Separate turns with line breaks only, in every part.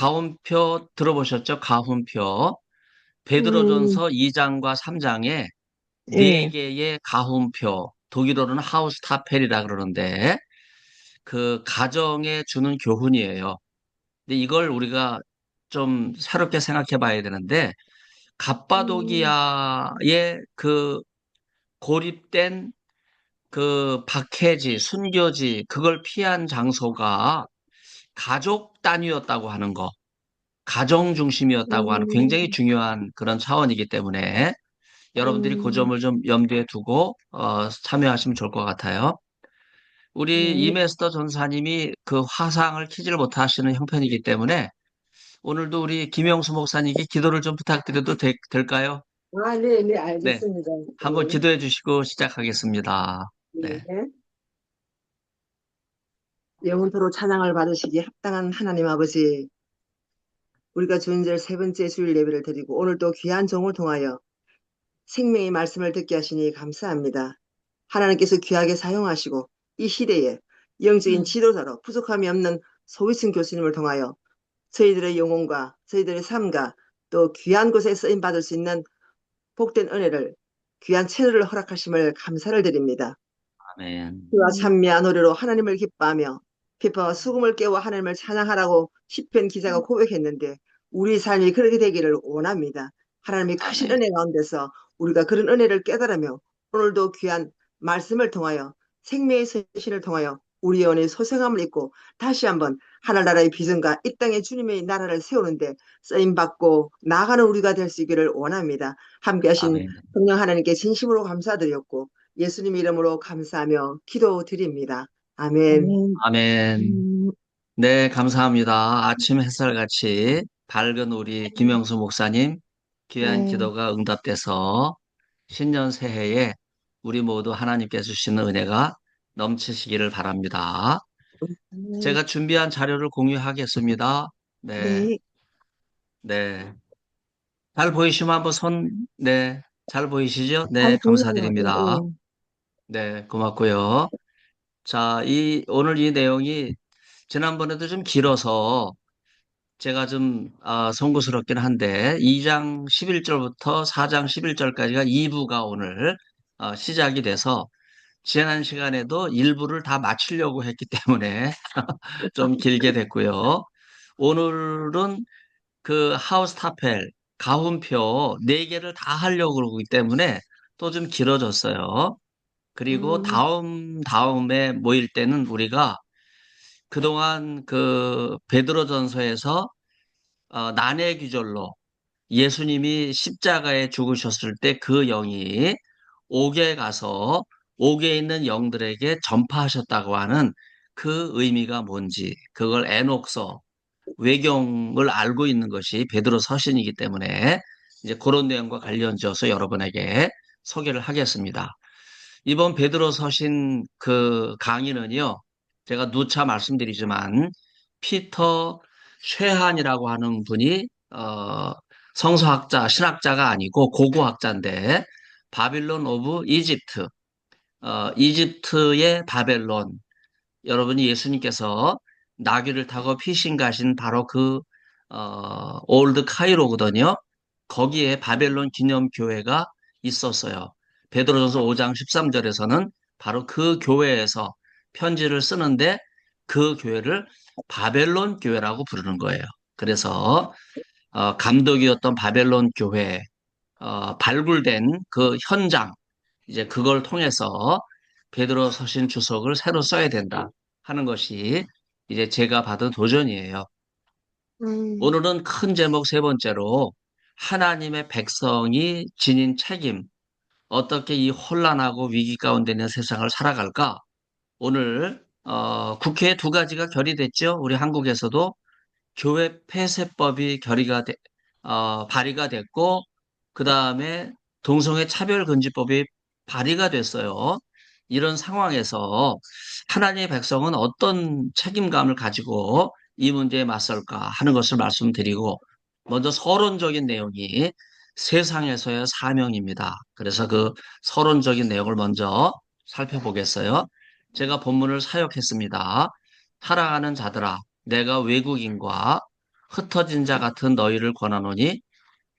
가훈표 들어보셨죠? 가훈표.
음,
베드로전서 2장과 3장에 네
예,
개의 가훈표, 독일어로는 하우스타펠이라 그러는데 그 가정에 주는 교훈이에요. 근데 이걸 우리가 좀 새롭게 생각해 봐야 되는데
음,
갑바도기아의 그 고립된 그 박해지, 순교지, 그걸 피한 장소가 가족 단위였다고 하는 거, 가정 중심이었다고 하는 굉장히
음,
중요한 그런 차원이기 때문에 여러분들이 그
음,
점을 좀 염두에 두고 참여하시면 좋을 것 같아요. 우리
네.
이메스터 전사님이 그 화상을 키지를 못하시는 형편이기 때문에 오늘도 우리 김영수 목사님께 기도를 좀 부탁드려도 될까요?
네, 네,
네.
알겠습니다.
한번 기도해 주시고 시작하겠습니다.
예,
네.
예. 영원토록 찬양을 받으시기 합당한 하나님 아버지, 우리가 주인절 세 번째 주일 예배를 드리고 오늘 또 귀한 종을 통하여 생명의 말씀을 듣게 하시니 감사합니다. 하나님께서 귀하게 사용하시고 이 시대에 영적인 지도자로 부족함이 없는 소위층 교수님을 통하여 저희들의 영혼과 저희들의 삶과 또 귀한 곳에 쓰임 받을 수 있는 복된 은혜를 귀한 채널을 허락하심을 감사를 드립니다.
아멘.
그와 찬미한 노래로 하나님을 기뻐하며 비파와 수금을 깨워 하나님을 찬양하라고 시편 기자가 고백했는데 우리 삶이 그렇게 되기를 원합니다. 하나님이 크신
아멘.
은혜 가운데서 우리가 그런 은혜를 깨달으며 오늘도 귀한 말씀을 통하여 생명의 선신을 통하여 우리 영혼의 소생함을 입고 다시 한번 하늘나라의 비전과 이 땅의 주님의 나라를 세우는데 쓰임받고 나아가는 우리가 될 수 있기를 원합니다. 함께 하신
아멘.
성령 하나님께 진심으로 감사드렸고 예수님 이름으로 감사하며 기도드립니다. 아멘.
아멘. 네, 감사합니다. 아침 햇살같이 밝은 우리 김영수 목사님 귀한
네.
기도가 응답돼서 신년 새해에 우리 모두 하나님께 주시는 은혜가 넘치시기를 바랍니다.
네.
제가 준비한 자료를 공유하겠습니다. 네,
네.
네. 잘 보이시면 한번 네, 잘 보이시죠?
잘
네,
보여요. 예,
감사드립니다.
예.
네, 고맙고요. 자, 오늘 이 내용이 지난번에도 좀 길어서 제가 좀 송구스럽긴 한데 2장 11절부터 4장 11절까지가 2부가 오늘 시작이 돼서 지난 시간에도 1부를 다 마치려고 했기 때문에 좀 길게 됐고요. 오늘은 그 하우스타펠 가훈표 4개를 다 하려고 그러기 때문에 또 좀 길어졌어요. 그리고
음,
다음에 모일 때는 우리가 그동안 그 베드로전서에서 난해 귀절로 예수님이 십자가에 죽으셨을 때 그 영이 옥에 가서 옥에 있는 영들에게 전파하셨다고 하는 그 의미가 뭔지 그걸 에녹서 외경을 알고 있는 것이 베드로 서신이기 때문에 이제 그런 내용과 관련지어서 여러분에게 소개를 하겠습니다. 이번 베드로 서신 그 강의는요, 제가 누차 말씀드리지만 피터 쉐한이라고 하는 분이 성서학자, 신학자가 아니고 고고학자인데 바빌론 오브 이집트, 이집트의 바벨론, 여러분이 예수님께서 나귀를 타고 피신 가신 바로 올드 카이로거든요. 거기에 바벨론 기념교회가 있었어요. 베드로전서 5장 13절에서는 바로 그 교회에서 편지를 쓰는데 그 교회를 바벨론 교회라고 부르는 거예요. 그래서 감독이었던 바벨론 교회 발굴된 그 현장 이제 그걸 통해서 베드로 서신 주석을 새로 써야 된다 하는 것이 이제 제가 받은 도전이에요.
음,
오늘은 큰 제목 세 번째로 하나님의 백성이 지닌 책임, 어떻게 이 혼란하고 위기 가운데 있는 세상을 살아갈까? 오늘 국회에 두 가지가 결의됐죠. 우리 한국에서도 교회 폐쇄법이 발의가 됐고, 그 다음에 동성애 차별금지법이 발의가 됐어요. 이런 상황에서 하나님의 백성은 어떤 책임감을 가지고 이 문제에 맞설까 하는 것을 말씀드리고, 먼저 서론적인 내용이 세상에서의 사명입니다. 그래서 그 서론적인 내용을 먼저 살펴보겠어요. 제가 본문을 사역했습니다. 사랑하는 자들아, 내가 외국인과 흩어진 자 같은 너희를 권하노니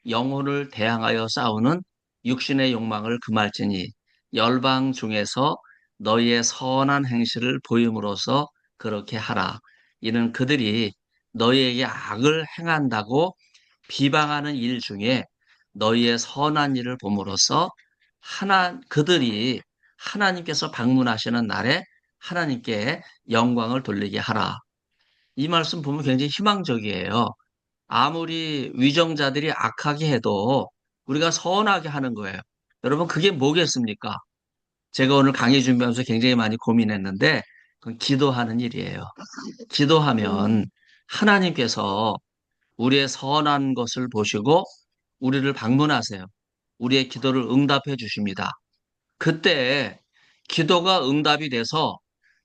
영혼을 대항하여 싸우는 육신의 욕망을 금할지니 열방 중에서 너희의 선한 행실을 보임으로써 그렇게 하라. 이는 그들이 너희에게 악을 행한다고 비방하는 일 중에 너희의 선한 일을 봄으로써 그들이 하나님께서 방문하시는 날에 하나님께 영광을 돌리게 하라. 이 말씀 보면 굉장히 희망적이에요. 아무리 위정자들이 악하게 해도 우리가 선하게 하는 거예요. 여러분, 그게 뭐겠습니까? 제가 오늘 강의 준비하면서 굉장히 많이 고민했는데, 그건 기도하는 일이에요.
음,
기도하면 하나님께서 우리의 선한 것을 보시고 우리를 방문하세요. 우리의 기도를 응답해 주십니다. 그때 기도가 응답이 돼서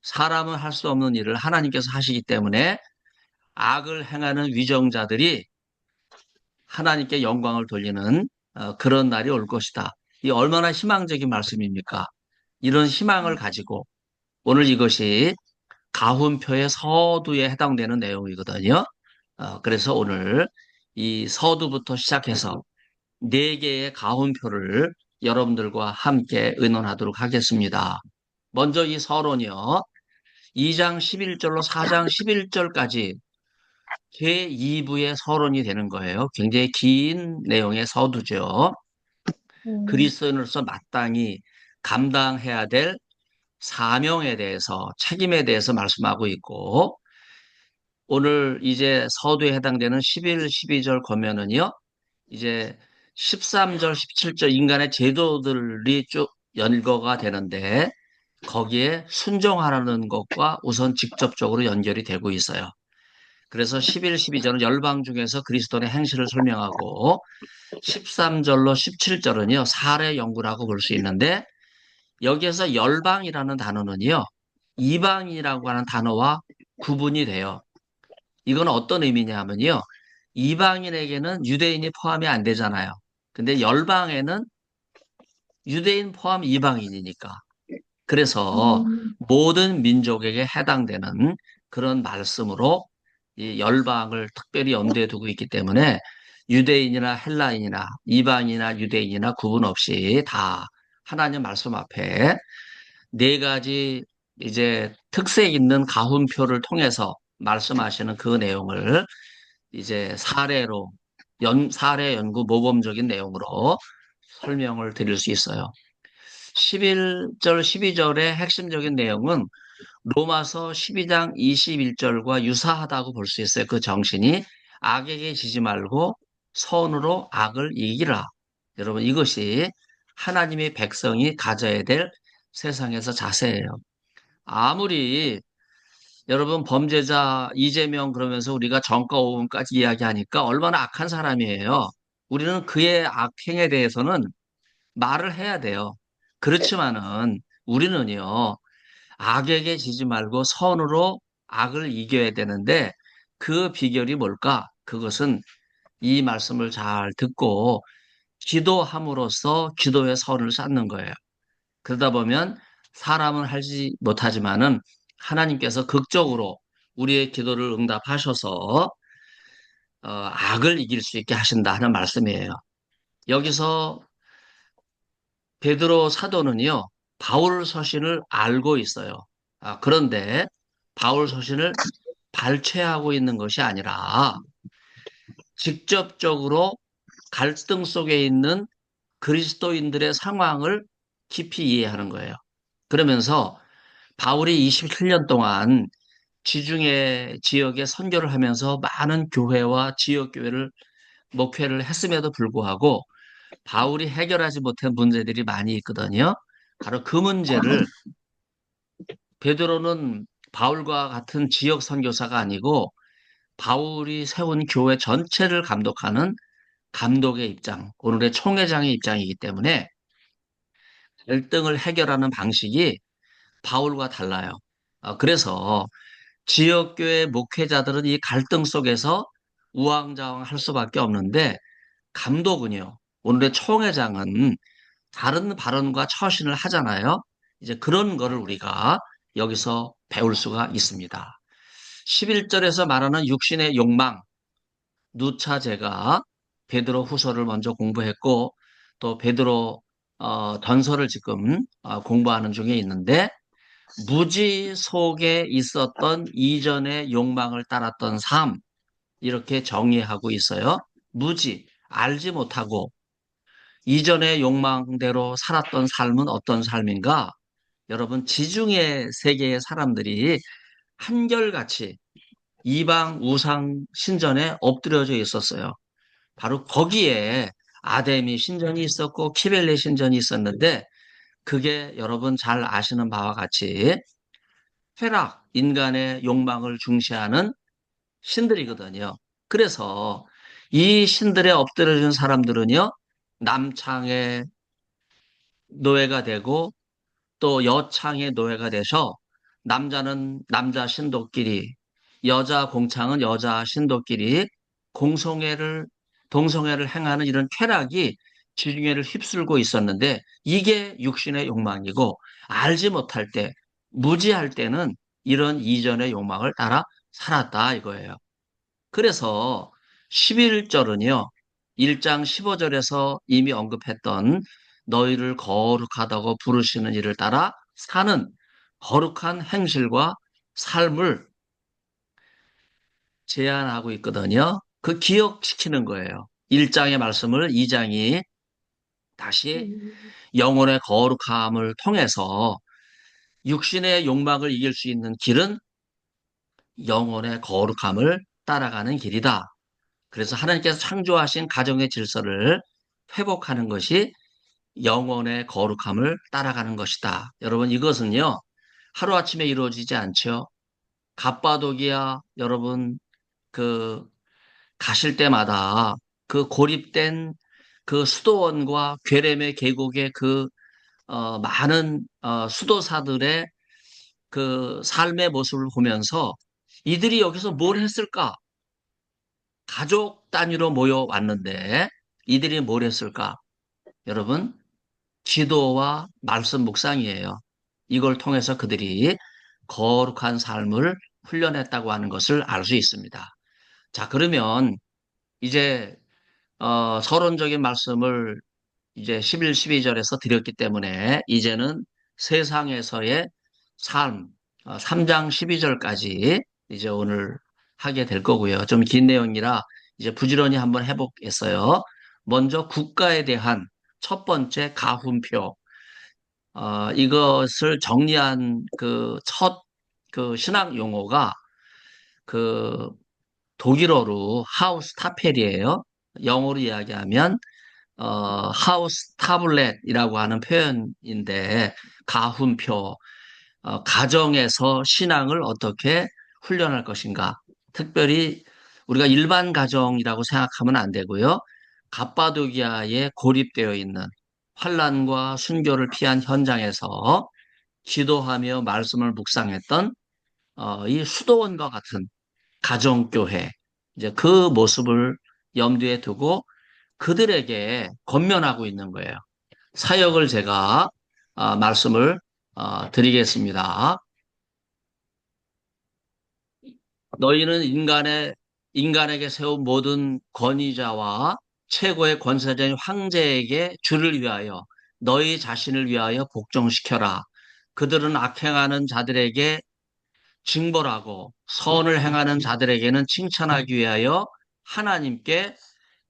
사람은 할 수 없는 일을 하나님께서 하시기 때문에 악을 행하는 위정자들이 하나님께 영광을 돌리는 그런 날이 올 것이다. 이 얼마나 희망적인 말씀입니까? 이런 희망을 가지고 오늘 이것이 가훈표의 서두에 해당되는 내용이거든요. 그래서 오늘 이 서두부터 시작해서 네 개의 가훈표를 여러분들과 함께 의논하도록 하겠습니다. 먼저 이 서론이요. 2장 11절로 4장 11절까지 제2부의 서론이 되는 거예요. 굉장히 긴 내용의 서두죠.
음,
그리스도인으로서 마땅히 감당해야 될 사명에 대해서, 책임에 대해서 말씀하고 있고, 오늘 이제 서두에 해당되는 11, 12절 보면은요, 이제 13절, 17절 인간의 제도들이 쭉 연거가 되는데, 거기에 순종하라는 것과 우선 직접적으로 연결이 되고 있어요. 그래서 11, 12절은 열방 중에서 그리스도의 행실을 설명하고 13절로 17절은요, 사례 연구라고 볼 수 있는데 여기에서 열방이라는 단어는요, 이방이라고 하는 단어와 구분이 돼요. 이건 어떤 의미냐 하면요, 이방인에게는 유대인이 포함이 안 되잖아요. 근데 열방에는 유대인 포함 이방인이니까. 그래서
음,
모든 민족에게 해당되는 그런 말씀으로 이 열방을 특별히 염두에 두고 있기 때문에 유대인이나 헬라인이나 이방이나 유대인이나 구분 없이 다 하나님 말씀 앞에 네 가지 이제 특색 있는 가훈표를 통해서 말씀하시는 그 내용을 이제 사례 연구 모범적인 내용으로 설명을 드릴 수 있어요. 11절, 12절의 핵심적인 내용은 로마서 12장 21절과 유사하다고 볼 수 있어요. 그 정신이 악에게 지지 말고 선으로 악을 이기라. 여러분, 이것이 하나님의 백성이 가져야 될 세상에서 자세예요. 아무리 여러분 범죄자 이재명 그러면서 우리가 정가 5분까지 이야기하니까 얼마나 악한 사람이에요. 우리는 그의 악행에 대해서는 말을 해야 돼요. 그렇지만은 우리는요, 악에게 지지 말고 선으로 악을 이겨야 되는데 그 비결이 뭘까? 그것은 이 말씀을 잘 듣고 기도함으로써 기도의 선을 쌓는 거예요. 그러다 보면 사람은 하지 못하지만은 하나님께서 극적으로 우리의 기도를 응답하셔서 악을 이길 수 있게 하신다 하는 말씀이에요. 여기서 베드로 사도는요, 바울 서신을 알고 있어요. 그런데 바울 서신을 발췌하고 있는 것이 아니라 직접적으로 갈등 속에 있는 그리스도인들의 상황을 깊이 이해하는 거예요. 그러면서 바울이 27년 동안 지중해 지역에 선교를 하면서 많은 교회와 지역 교회를 목회를 했음에도 불구하고 바울이 해결하지 못한 문제들이 많이 있거든요. 바로 그 문제를 베드로는 바울과 같은 지역 선교사가 아니고 바울이 세운 교회 전체를 감독하는 감독의 입장, 오늘의 총회장의 입장이기 때문에 갈등을 해결하는 방식이 바울과 달라요. 그래서 지역교회 목회자들은 이 갈등 속에서 우왕좌왕 할 수밖에 없는데 감독은요, 오늘의 총회장은 다른 발언과 처신을 하잖아요. 이제 그런 거를 우리가 여기서 배울 수가 있습니다. 11절에서 말하는 육신의 욕망, 누차 제가 베드로 후서를 먼저 공부했고 또 베드로 전서를 지금 공부하는 중에 있는데 무지 속에 있었던 이전의 욕망을 따랐던 삶 이렇게 정의하고 있어요. 무지 알지 못하고 이전의 욕망대로 살았던 삶은 어떤 삶인가? 여러분 지중해 세계의 사람들이 한결같이 이방 우상 신전에 엎드려져 있었어요. 바로 거기에 아데미 신전이 있었고 키벨레 신전이 있었는데 그게 여러분 잘 아시는 바와 같이 쾌락, 인간의 욕망을 중시하는 신들이거든요. 그래서 이 신들에 엎드려진 사람들은요, 남창의 노예가 되고 또 여창의 노예가 돼서 남자는 남자 신도끼리, 여자 공창은 여자 신도끼리 공성애를, 동성애를 행하는 이런 쾌락이 지중해를 휩쓸고 있었는데 이게 육신의 욕망이고 알지 못할 때, 무지할 때는 이런 이전의 욕망을 따라 살았다 이거예요. 그래서 11절은요, 1장 15절에서 이미 언급했던 너희를 거룩하다고 부르시는 이를 따라 사는 거룩한 행실과 삶을 제안하고 있거든요. 그 기억시키는 거예요. 1장의 말씀을 2장이 다시 영혼의 거룩함을 통해서 육신의 욕망을 이길 수 있는 길은 영혼의 거룩함을 따라가는 길이다. 그래서 하나님께서 창조하신 가정의 질서를 회복하는 것이 영혼의 거룩함을 따라가는 것이다. 여러분 이것은요. 하루아침에 이루어지지 않죠. 갑바도기야 여러분 그 가실 때마다 그 고립된 그 수도원과 괴렘의 계곡의 그 많은 수도사들의 그 삶의 모습을 보면서 이들이 여기서 뭘 했을까? 가족 단위로 모여왔는데 이들이 뭘 했을까? 여러분, 기도와 말씀 묵상이에요. 이걸 통해서 그들이 거룩한 삶을 훈련했다고 하는 것을 알 수 있습니다. 자, 그러면 이제 서론적인 말씀을 이제 11, 12절에서 드렸기 때문에 이제는 세상에서의 삶, 3장 12절까지 이제 오늘 하게 될 거고요. 좀 긴 내용이라 이제 부지런히 한번 해보겠어요. 먼저 국가에 대한 첫 번째 가훈표, 이것을 정리한 그 첫 그 신학 용어가 그 독일어로 하우스 타펠이에요. 영어로 이야기하면 하우스 타블렛이라고 하는 표현인데 가훈표, 가정에서 신앙을 어떻게 훈련할 것인가. 특별히 우리가 일반 가정이라고 생각하면 안 되고요. 갑바도기아에 고립되어 있는 환란과 순교를 피한 현장에서 기도하며 말씀을 묵상했던 이 수도원과 같은 가정교회, 이제 그 모습을 염두에 두고 그들에게 권면하고 있는 거예요. 사역을 제가 말씀을 드리겠습니다. 너희는 인간에게 세운 모든 권위자와 최고의 권세자인 황제에게 주를 위하여 너희 자신을 위하여 복종시켜라. 그들은 악행하는 자들에게 징벌하고 선을 행하는 자들에게는 칭찬하기 위하여 하나님께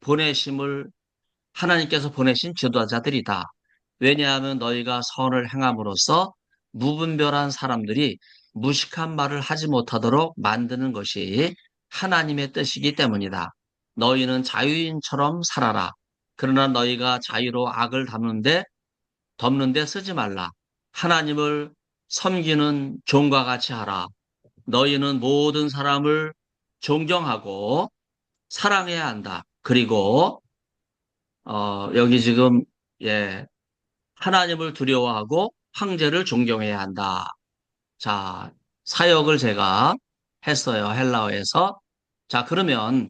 보내심을 하나님께서 보내신 지도자들이다. 왜냐하면 너희가 선을 행함으로써 무분별한 사람들이 무식한 말을 하지 못하도록 만드는 것이 하나님의 뜻이기 때문이다. 너희는 자유인처럼 살아라. 그러나 너희가 자유로 악을 덮는데 쓰지 말라. 하나님을 섬기는 종과 같이 하라. 너희는 모든 사람을 존경하고 사랑해야 한다. 그리고 여기 지금 예, 하나님을 두려워하고 황제를 존경해야 한다. 자, 사역을 제가 했어요. 헬라어에서. 자, 그러면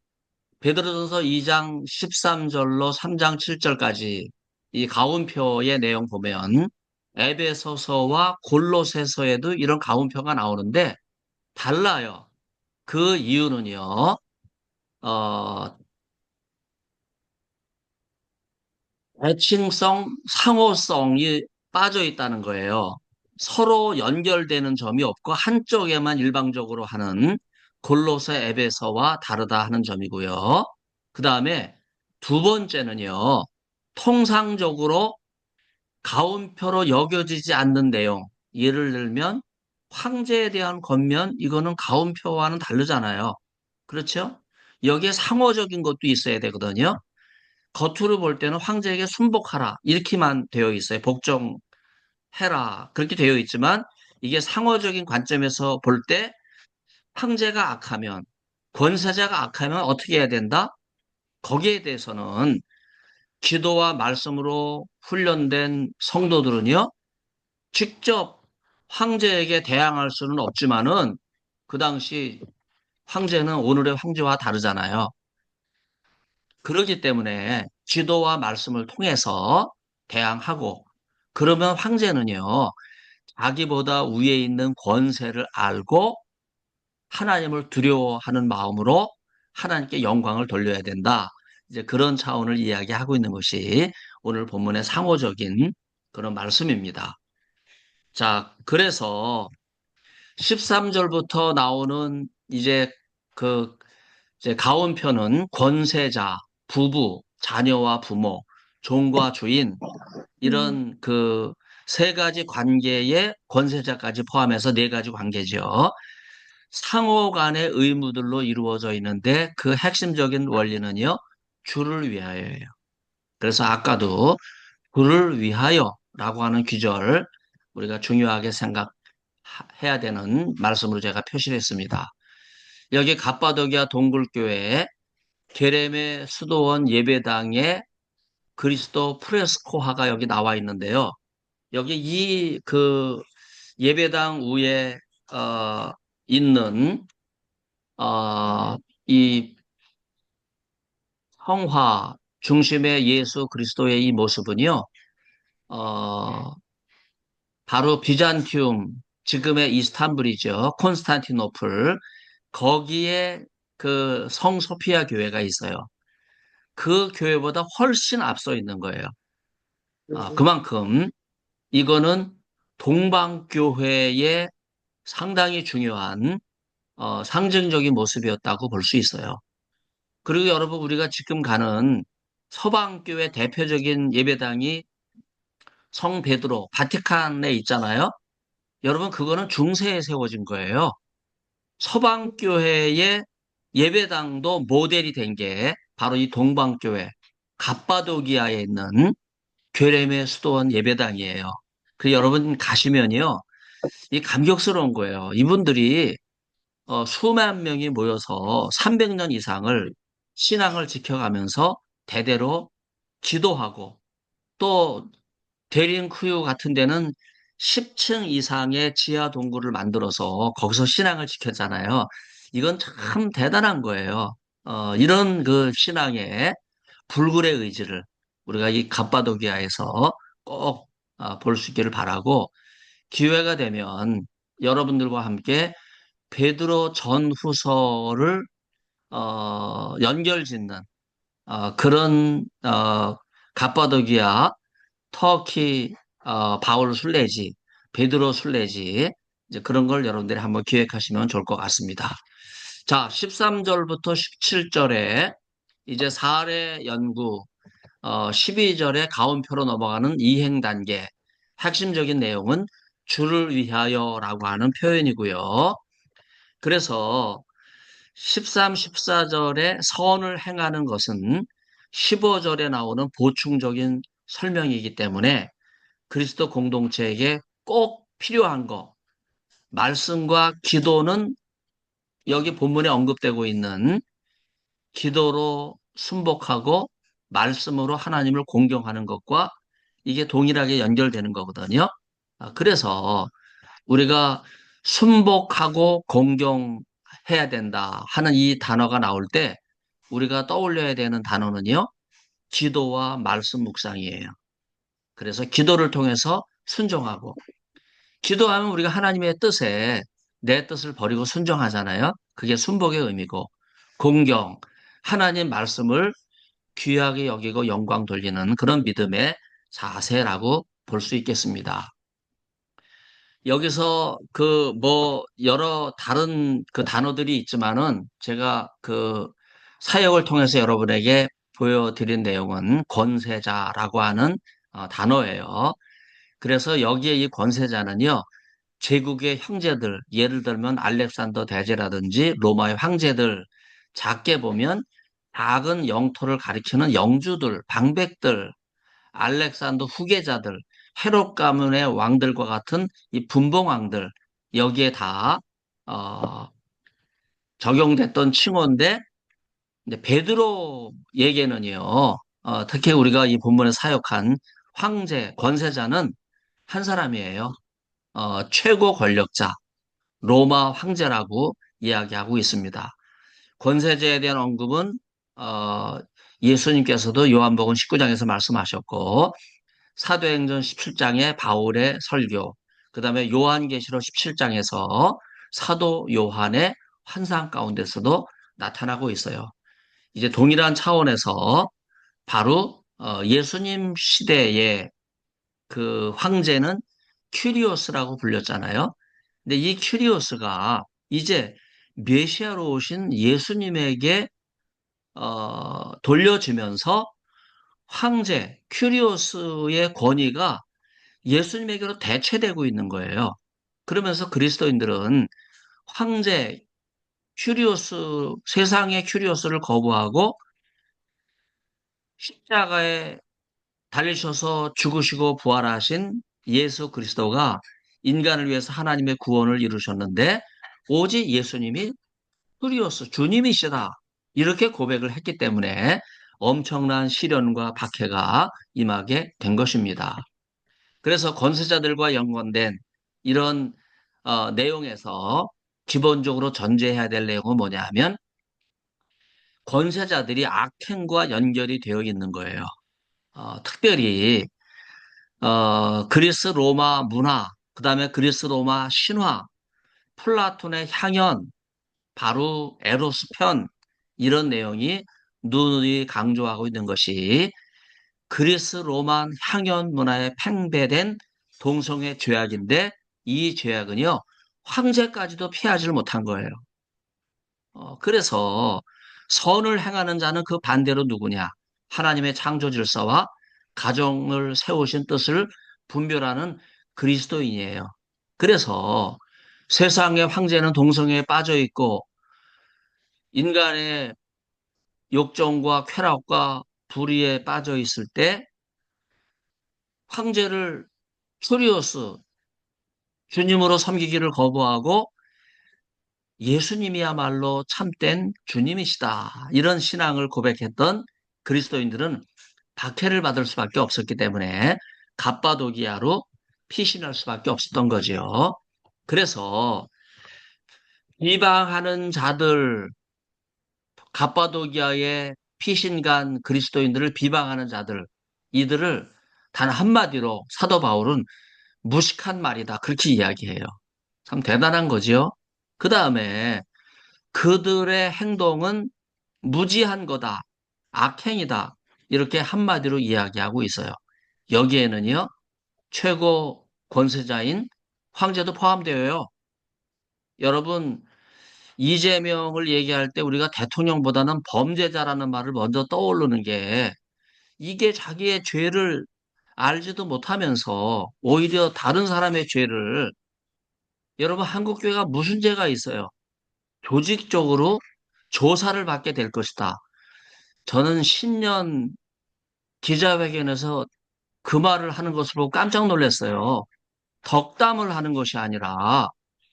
베드로전서 2장 13절로 3장 7절까지 이 가운표의 내용 보면 에베소서와 골로새서에도 이런 가운표가 나오는데 달라요. 그 이유는요. 어, 애칭성, 상호성이 빠져 있다는 거예요. 서로 연결되는 점이 없고 한쪽에만 일방적으로 하는 골로새 에베소와 다르다 하는 점이고요. 그 다음에 두 번째는요, 통상적으로 가운표로 여겨지지 않는 내용. 예를 들면 황제에 대한 권면, 이거는 가운표와는 다르잖아요. 그렇죠? 여기에 상호적인 것도 있어야 되거든요. 겉으로 볼 때는 황제에게 순복하라 이렇게만 되어 있어요. 복종해라 그렇게 되어 있지만 이게 상호적인 관점에서 볼 때 황제가 악하면 권세자가 악하면 어떻게 해야 된다? 거기에 대해서는 기도와 말씀으로 훈련된 성도들은요 직접 황제에게 대항할 수는 없지만은 그 당시 황제는 오늘의 황제와 다르잖아요. 그렇기 때문에 기도와 말씀을 통해서 대항하고 그러면 황제는요, 자기보다 위에 있는 권세를 알고 하나님을 두려워하는 마음으로 하나님께 영광을 돌려야 된다. 이제 그런 차원을 이야기하고 있는 것이 오늘 본문의 상호적인 그런 말씀입니다. 자, 그래서 13절부터 나오는 그 이제 가온편은 권세자, 부부, 자녀와 부모, 종과 주인 이런 그 세 가지 관계의 권세자까지 포함해서 네 가지 관계죠. 상호 간의 의무들로 이루어져 있는데 그 핵심적인 원리는요. 주를 위하여예요. 그래서 아까도 주를 위하여라고 하는 귀절 우리가 중요하게 생각해야 되는 말씀으로 제가 표시를 했습니다. 여기 갑바도기아 동굴교회 게렘의 수도원 예배당에 그리스도 프레스코화가 여기 나와 있는데요. 여기 이 그 예배당 위에 어, 있는 어, 이 성화 중심의 예수 그리스도의 이 모습은요. 어, 바로 비잔티움 지금의 이스탄불이죠. 콘스탄티노플 거기에 그 성소피아 교회가 있어요. 그 교회보다 훨씬 앞서 있는 거예요. 그만큼 이거는 동방교회의 상당히 중요한 상징적인 모습이었다고 볼 수 있어요. 그리고 여러분 우리가 지금 가는 서방교회 대표적인 예배당이 성 베드로 바티칸에 있잖아요. 여러분 그거는 중세에 세워진 거예요. 서방교회의 예배당도 모델이 된 게 바로 이 동방교회 갑바도기아에 있는 괴렘의 수도원 예배당이에요. 그 여러분 가시면요. 이 감격스러운 거예요. 이분들이 수만 명이 모여서 300년 이상을 신앙을 지켜가면서 대대로 기도하고 또 대림쿠유 같은 데는 10층 이상의 지하 동굴을 만들어서 거기서 신앙을 지켰잖아요. 이건 참 대단한 거예요. 이런 그 신앙의 불굴의 의지를 우리가 이 갑바도기아에서 꼭 볼 수 있기를 바라고 기회가 되면 여러분들과 함께 베드로 전후서를 연결짓는 그런 갑바도기아 터키 바울 순례지 베드로 순례지 이제 그런 걸 여러분들이 한번 기획하시면 좋을 것 같습니다. 자, 13절부터 17절에 이제 사례 연구 12절에 가온표로 넘어가는 이행 단계 핵심적인 내용은 주를 위하여라고 하는 표현이고요. 그래서 13, 14절에 선을 행하는 것은 15절에 나오는 보충적인 설명이기 때문에 그리스도 공동체에게 꼭 필요한 거, 말씀과 기도는 여기 본문에 언급되고 있는 기도로 순복하고 말씀으로 하나님을 공경하는 것과 이게 동일하게 연결되는 거거든요. 그래서 우리가 순복하고 공경해야 된다 하는 이 단어가 나올 때 우리가 떠올려야 되는 단어는요. 기도와 말씀 묵상이에요. 그래서 기도를 통해서 순종하고 기도하면 우리가 하나님의 뜻에 내 뜻을 버리고 순종하잖아요. 그게 순복의 의미고 공경 하나님 말씀을 귀하게 여기고 영광 돌리는 그런 믿음의 자세라고 볼 수 있겠습니다. 여기서 그 뭐 여러 다른 그 단어들이 있지만은 제가 그 사역을 통해서 여러분에게 보여드린 내용은 권세자라고 하는 단어예요. 그래서 여기에 이 권세자는요, 제국의 형제들, 예를 들면 알렉산더 대제라든지 로마의 황제들, 작게 보면 작은 영토를 가리키는 영주들, 방백들, 알렉산더 후계자들, 헤롯 가문의 왕들과 같은 이 분봉왕들, 여기에 다 어, 적용됐던 칭호인데, 이제 베드로에게는요, 특히 우리가 이 본문에 사역한 황제, 권세자는 한 사람이에요. 최고 권력자, 로마 황제라고 이야기하고 있습니다. 권세자에 대한 언급은 어, 예수님께서도 요한복음 19장에서 말씀하셨고, 사도행전 17장의 바울의 설교, 그 다음에 요한계시록 17장에서 사도 요한의 환상 가운데서도 나타나고 있어요. 이제 동일한 차원에서 바로 예수님 시대의 그 황제는 큐리오스라고 불렸잖아요. 근데 이 큐리오스가 이제 메시아로 오신 예수님에게 돌려주면서 황제 큐리오스의 권위가 예수님에게로 대체되고 있는 거예요. 그러면서 그리스도인들은 황제 큐리오스, 세상의 큐리오스를 거부하고 십자가에 달리셔서 죽으시고 부활하신 예수 그리스도가 인간을 위해서 하나님의 구원을 이루셨는데 오직 예수님이 큐리오스, 주님이시다. 이렇게 고백을 했기 때문에 엄청난 시련과 박해가 임하게 된 것입니다. 그래서 권세자들과 연관된 이런 내용에서 기본적으로 전제해야 될 내용은 뭐냐 하면 권세자들이 악행과 연결이 되어 있는 거예요. 특별히 그리스 로마 문화, 그 다음에 그리스 로마 신화, 플라톤의 향연, 바로 에로스 편 이런 내용이 누누이 강조하고 있는 것이 그리스 로만 향연 문화에 팽배된 동성애 죄악인데 이 죄악은요 황제까지도 피하지를 못한 거예요. 그래서 선을 행하는 자는 그 반대로 누구냐? 하나님의 창조 질서와 가정을 세우신 뜻을 분별하는 그리스도인이에요. 그래서 세상의 황제는 동성애에 빠져 있고 인간의 욕정과 쾌락과 불의에 빠져 있을 때 황제를 큐리오스 주님으로 섬기기를 거부하고 예수님이야말로 참된 주님이시다. 이런 신앙을 고백했던 그리스도인들은 박해를 받을 수밖에 없었기 때문에 갑바도기아로 피신할 수밖에 없었던 거지요. 그래서 비방하는 자들, 갑바도기아의 피신간 그리스도인들을 비방하는 자들, 이들을 단 한마디로 사도 바울은 무식한 말이다. 그렇게 이야기해요. 참 대단한 거지요. 그 다음에 그들의 행동은 무지한 거다. 악행이다. 이렇게 한마디로 이야기하고 있어요. 여기에는요, 최고 권세자인 황제도 포함되어요. 여러분, 이재명을 얘기할 때 우리가 대통령보다는 범죄자라는 말을 먼저 떠오르는 게 이게 자기의 죄를 알지도 못하면서 오히려 다른 사람의 죄를 여러분 한국 교회가 무슨 죄가 있어요? 조직적으로 조사를 받게 될 것이다. 저는 신년 기자회견에서 그 말을 하는 것을 보고 깜짝 놀랐어요. 덕담을 하는 것이 아니라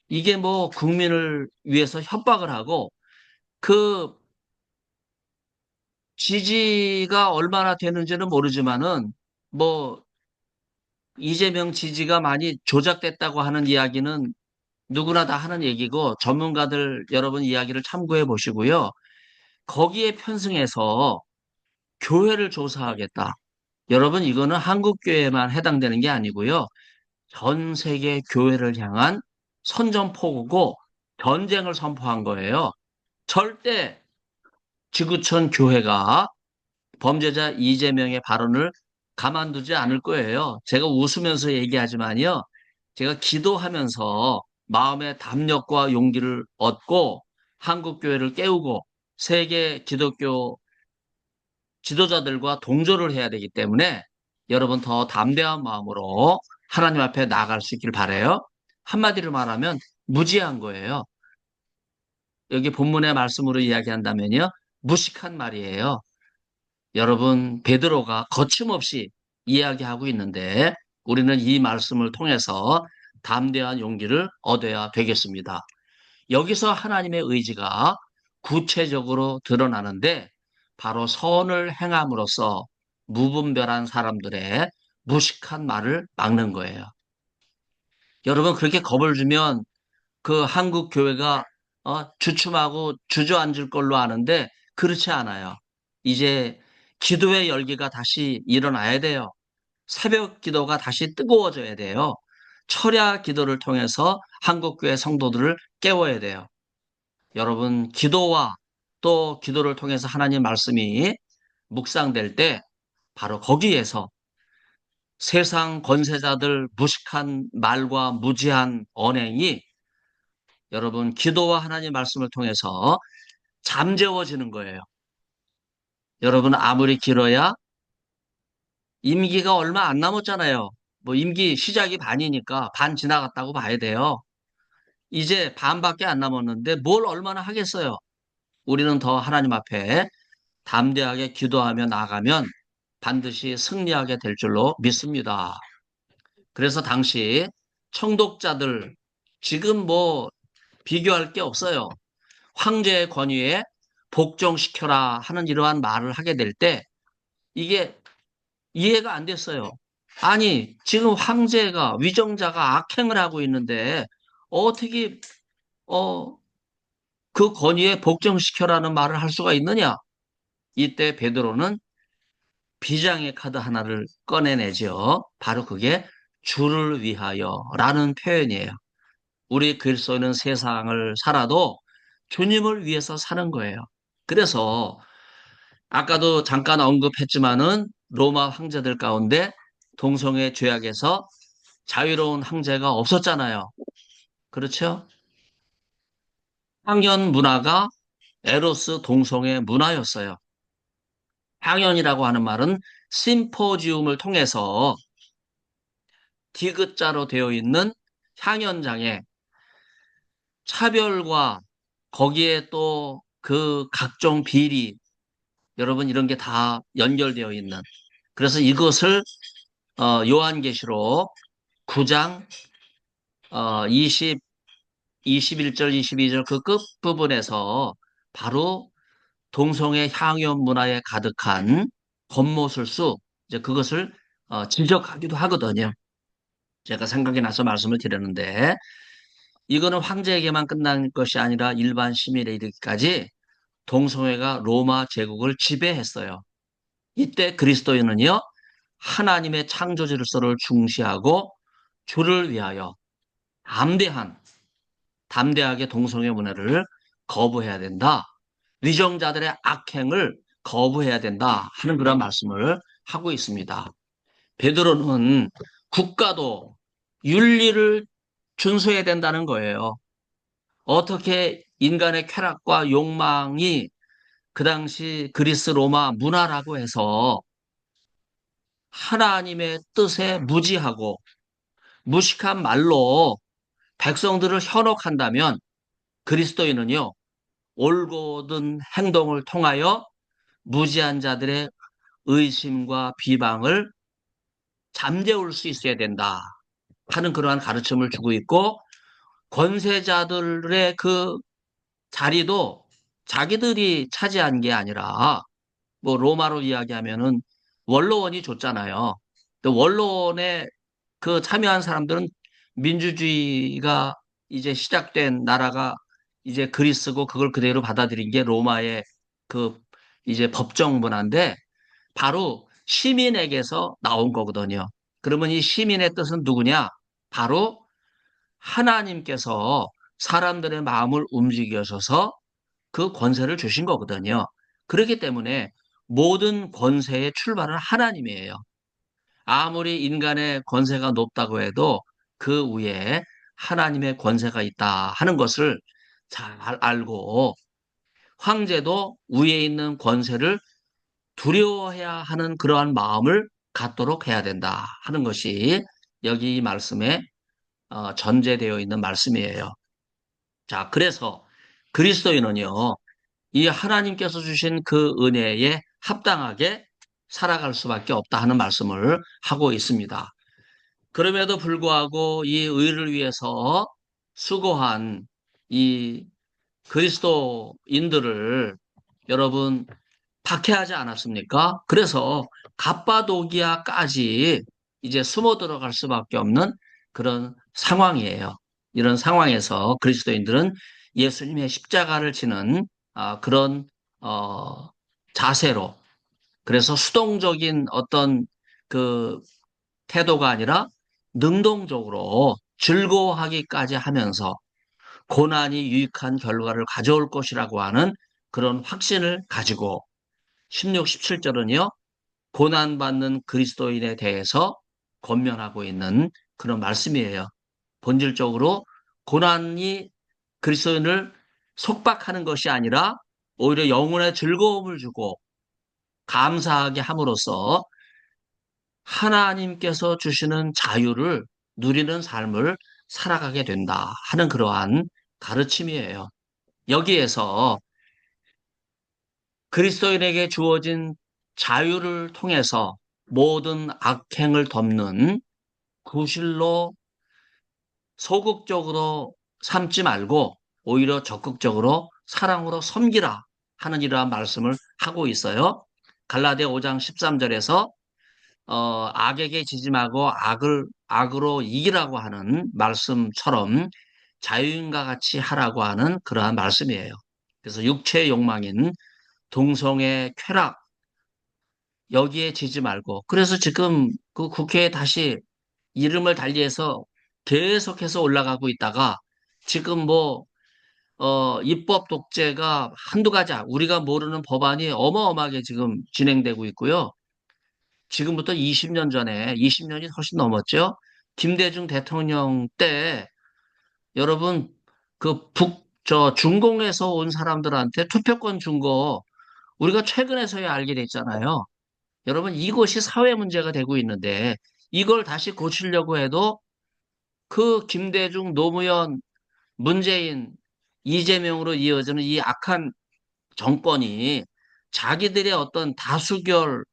이게 뭐 국민을 위해서 협박을 하고 그 지지가 얼마나 되는지는 모르지만은 뭐 이재명 지지가 많이 조작됐다고 하는 이야기는 누구나 다 하는 얘기고 전문가들 여러분 이야기를 참고해 보시고요. 거기에 편승해서 교회를 조사하겠다. 여러분 이거는 한국 교회에만 해당되는 게 아니고요. 전 세계 교회를 향한 선전포고고 전쟁을 선포한 거예요. 절대 지구촌 교회가 범죄자 이재명의 발언을 가만두지 않을 거예요. 제가 웃으면서 얘기하지만요. 제가 기도하면서 마음의 담력과 용기를 얻고 한국교회를 깨우고 세계 기독교 지도자들과 동조를 해야 되기 때문에 여러분 더 담대한 마음으로 하나님 앞에 나아갈 수 있길 바라요. 한마디로 말하면 무지한 거예요. 여기 본문의 말씀으로 이야기한다면요. 무식한 말이에요. 여러분, 베드로가 거침없이 이야기하고 있는데 우리는 이 말씀을 통해서 담대한 용기를 얻어야 되겠습니다. 여기서 하나님의 의지가 구체적으로 드러나는데 바로 선을 행함으로써 무분별한 사람들의 무식한 말을 막는 거예요. 여러분, 그렇게 겁을 주면 그 한국 교회가 주춤하고 주저앉을 걸로 아는데 그렇지 않아요. 이제 기도의 열기가 다시 일어나야 돼요. 새벽 기도가 다시 뜨거워져야 돼요. 철야 기도를 통해서 한국교회 성도들을 깨워야 돼요. 여러분, 기도와 또 기도를 통해서 하나님 말씀이 묵상될 때 바로 거기에서 세상 권세자들 무식한 말과 무지한 언행이 여러분 기도와 하나님 말씀을 통해서 잠재워지는 거예요. 여러분 아무리 길어야 임기가 얼마 안 남았잖아요. 뭐 임기 시작이 반이니까 반 지나갔다고 봐야 돼요. 이제 반밖에 안 남았는데 뭘 얼마나 하겠어요. 우리는 더 하나님 앞에 담대하게 기도하며 나아가면 반드시 승리하게 될 줄로 믿습니다. 그래서 당시 청독자들 지금 뭐 비교할 게 없어요. 황제의 권위에 복종시켜라 하는 이러한 말을 하게 될 때 이게 이해가 안 됐어요. 아니, 지금 황제가 위정자가 악행을 하고 있는데 어떻게 어, 그 권위에 복종시켜라는 말을 할 수가 있느냐? 이때 베드로는 비장의 카드 하나를 꺼내내죠. 바로 그게 주를 위하여라는 표현이에요. 우리 그리스도인은 세상을 살아도 주님을 위해서 사는 거예요. 그래서 아까도 잠깐 언급했지만은 로마 황제들 가운데 동성애 죄악에서 자유로운 황제가 없었잖아요. 그렇죠? 향연 문화가 에로스 동성애 문화였어요. 향연이라고 하는 말은 심포지움을 통해서 디귿자로 되어 있는 향연장에 차별과 거기에 또 그 각종 비리, 여러분 이런 게 다 연결되어 있는. 그래서 이것을 요한계시록 9장 20, 21절, 22절 그 끝부분에서 바로 동성애 향연 문화에 가득한 권모술수 이제 그것을 지적하기도 하거든요. 제가 생각이 나서 말씀을 드렸는데 이거는 황제에게만 끝난 것이 아니라 일반 시민에 이르기까지 동성애가 로마 제국을 지배했어요. 이때 그리스도인은요, 하나님의 창조 질서를 중시하고 주를 위하여 담대한, 담대하게 동성애 문화를 거부해야 된다. 위정자들의 악행을 거부해야 된다 하는 그런 말씀을 하고 있습니다. 베드로는 국가도 윤리를 준수해야 된다는 거예요. 어떻게 인간의 쾌락과 욕망이 그 당시 그리스 로마 문화라고 해서 하나님의 뜻에 무지하고 무식한 말로 백성들을 현혹한다면 그리스도인은요, 올곧은 행동을 통하여 무지한 자들의 의심과 비방을 잠재울 수 있어야 된다 하는 그러한 가르침을 주고 있고 권세자들의 그 자리도 자기들이 차지한 게 아니라 뭐 로마로 이야기하면은 원로원이 줬잖아요. 또 원로원에 그 참여한 사람들은 민주주의가 이제 시작된 나라가 이제 그리스고 그걸 그대로 받아들인 게 로마의 그 이제 법정 문화인데 바로 시민에게서 나온 거거든요. 그러면 이 시민의 뜻은 누구냐? 바로 하나님께서 사람들의 마음을 움직여셔서 그 권세를 주신 거거든요. 그렇기 때문에 모든 권세의 출발은 하나님이에요. 아무리 인간의 권세가 높다고 해도 그 위에 하나님의 권세가 있다 하는 것을 잘 알고 황제도 위에 있는 권세를 두려워해야 하는 그러한 마음을 갖도록 해야 된다 하는 것이 여기 이 말씀에 전제되어 있는 말씀이에요. 자, 그래서 그리스도인은요, 이 하나님께서 주신 그 은혜에 합당하게 살아갈 수밖에 없다 하는 말씀을 하고 있습니다. 그럼에도 불구하고 이 의를 위해서 수고한 이 그리스도인들을 여러분 박해하지 않았습니까? 그래서 갑바도기아까지 이제 숨어 들어갈 수밖에 없는 그런 상황이에요. 이런 상황에서 그리스도인들은 예수님의 십자가를 지는 그런 어, 자세로 그래서 수동적인 어떤 그 태도가 아니라 능동적으로 즐거워하기까지 하면서 고난이 유익한 결과를 가져올 것이라고 하는 그런 확신을 가지고 16, 17절은요, 고난받는 그리스도인에 대해서 권면하고 있는 그런 말씀이에요. 본질적으로 고난이 그리스도인을 속박하는 것이 아니라 오히려 영혼의 즐거움을 주고 감사하게 함으로써 하나님께서 주시는 자유를 누리는 삶을 살아가게 된다 하는 그러한 가르침이에요. 여기에서 그리스도인에게 주어진 자유를 통해서 모든 악행을 덮는 구실로 소극적으로 삼지 말고 오히려 적극적으로 사랑으로 섬기라 하는 이러한 말씀을 하고 있어요. 갈라디아 5장 13절에서 악에게 지지 말고 악으로 이기라고 하는 말씀처럼 자유인과 같이 하라고 하는 그러한 말씀이에요. 그래서 육체의 욕망인 동성애 쾌락 여기에 지지 말고 그래서 지금 그 국회에 다시 이름을 달리해서 계속해서 올라가고 있다가 지금 입법 독재가 한두 가지 우리가 모르는 법안이 어마어마하게 지금 진행되고 있고요. 지금부터 20년 전에 20년이 훨씬 넘었죠. 김대중 대통령 때 여러분 중공에서 온 사람들한테 투표권 준 거 우리가 최근에서야 알게 됐잖아요. 여러분 이것이 사회 문제가 되고 있는데 이걸 다시 고치려고 해도 그 김대중, 노무현, 문재인, 이재명으로 이어지는 이 악한 정권이 자기들의 어떤 다수결,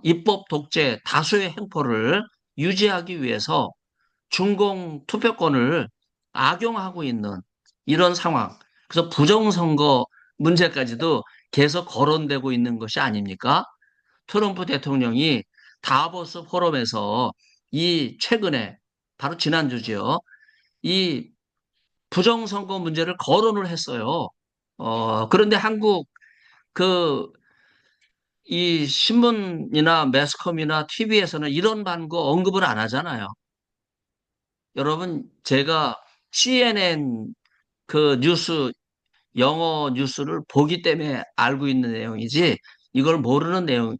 입법 독재, 다수의 행포를 유지하기 위해서 중공 투표권을 악용하고 있는 이런 상황. 그래서 부정선거 문제까지도 계속 거론되고 있는 것이 아닙니까? 트럼프 대통령이 다보스 포럼에서 최근에 바로 지난주지요. 이 부정선거 문제를 거론을 했어요. 그런데 한국 그 이 신문이나 매스컴이나 TV에서는 이런 반거 언급을 안 하잖아요. 여러분 제가 CNN 그 영어 뉴스를 보기 때문에 알고 있는 내용이지 이걸 모르는 내용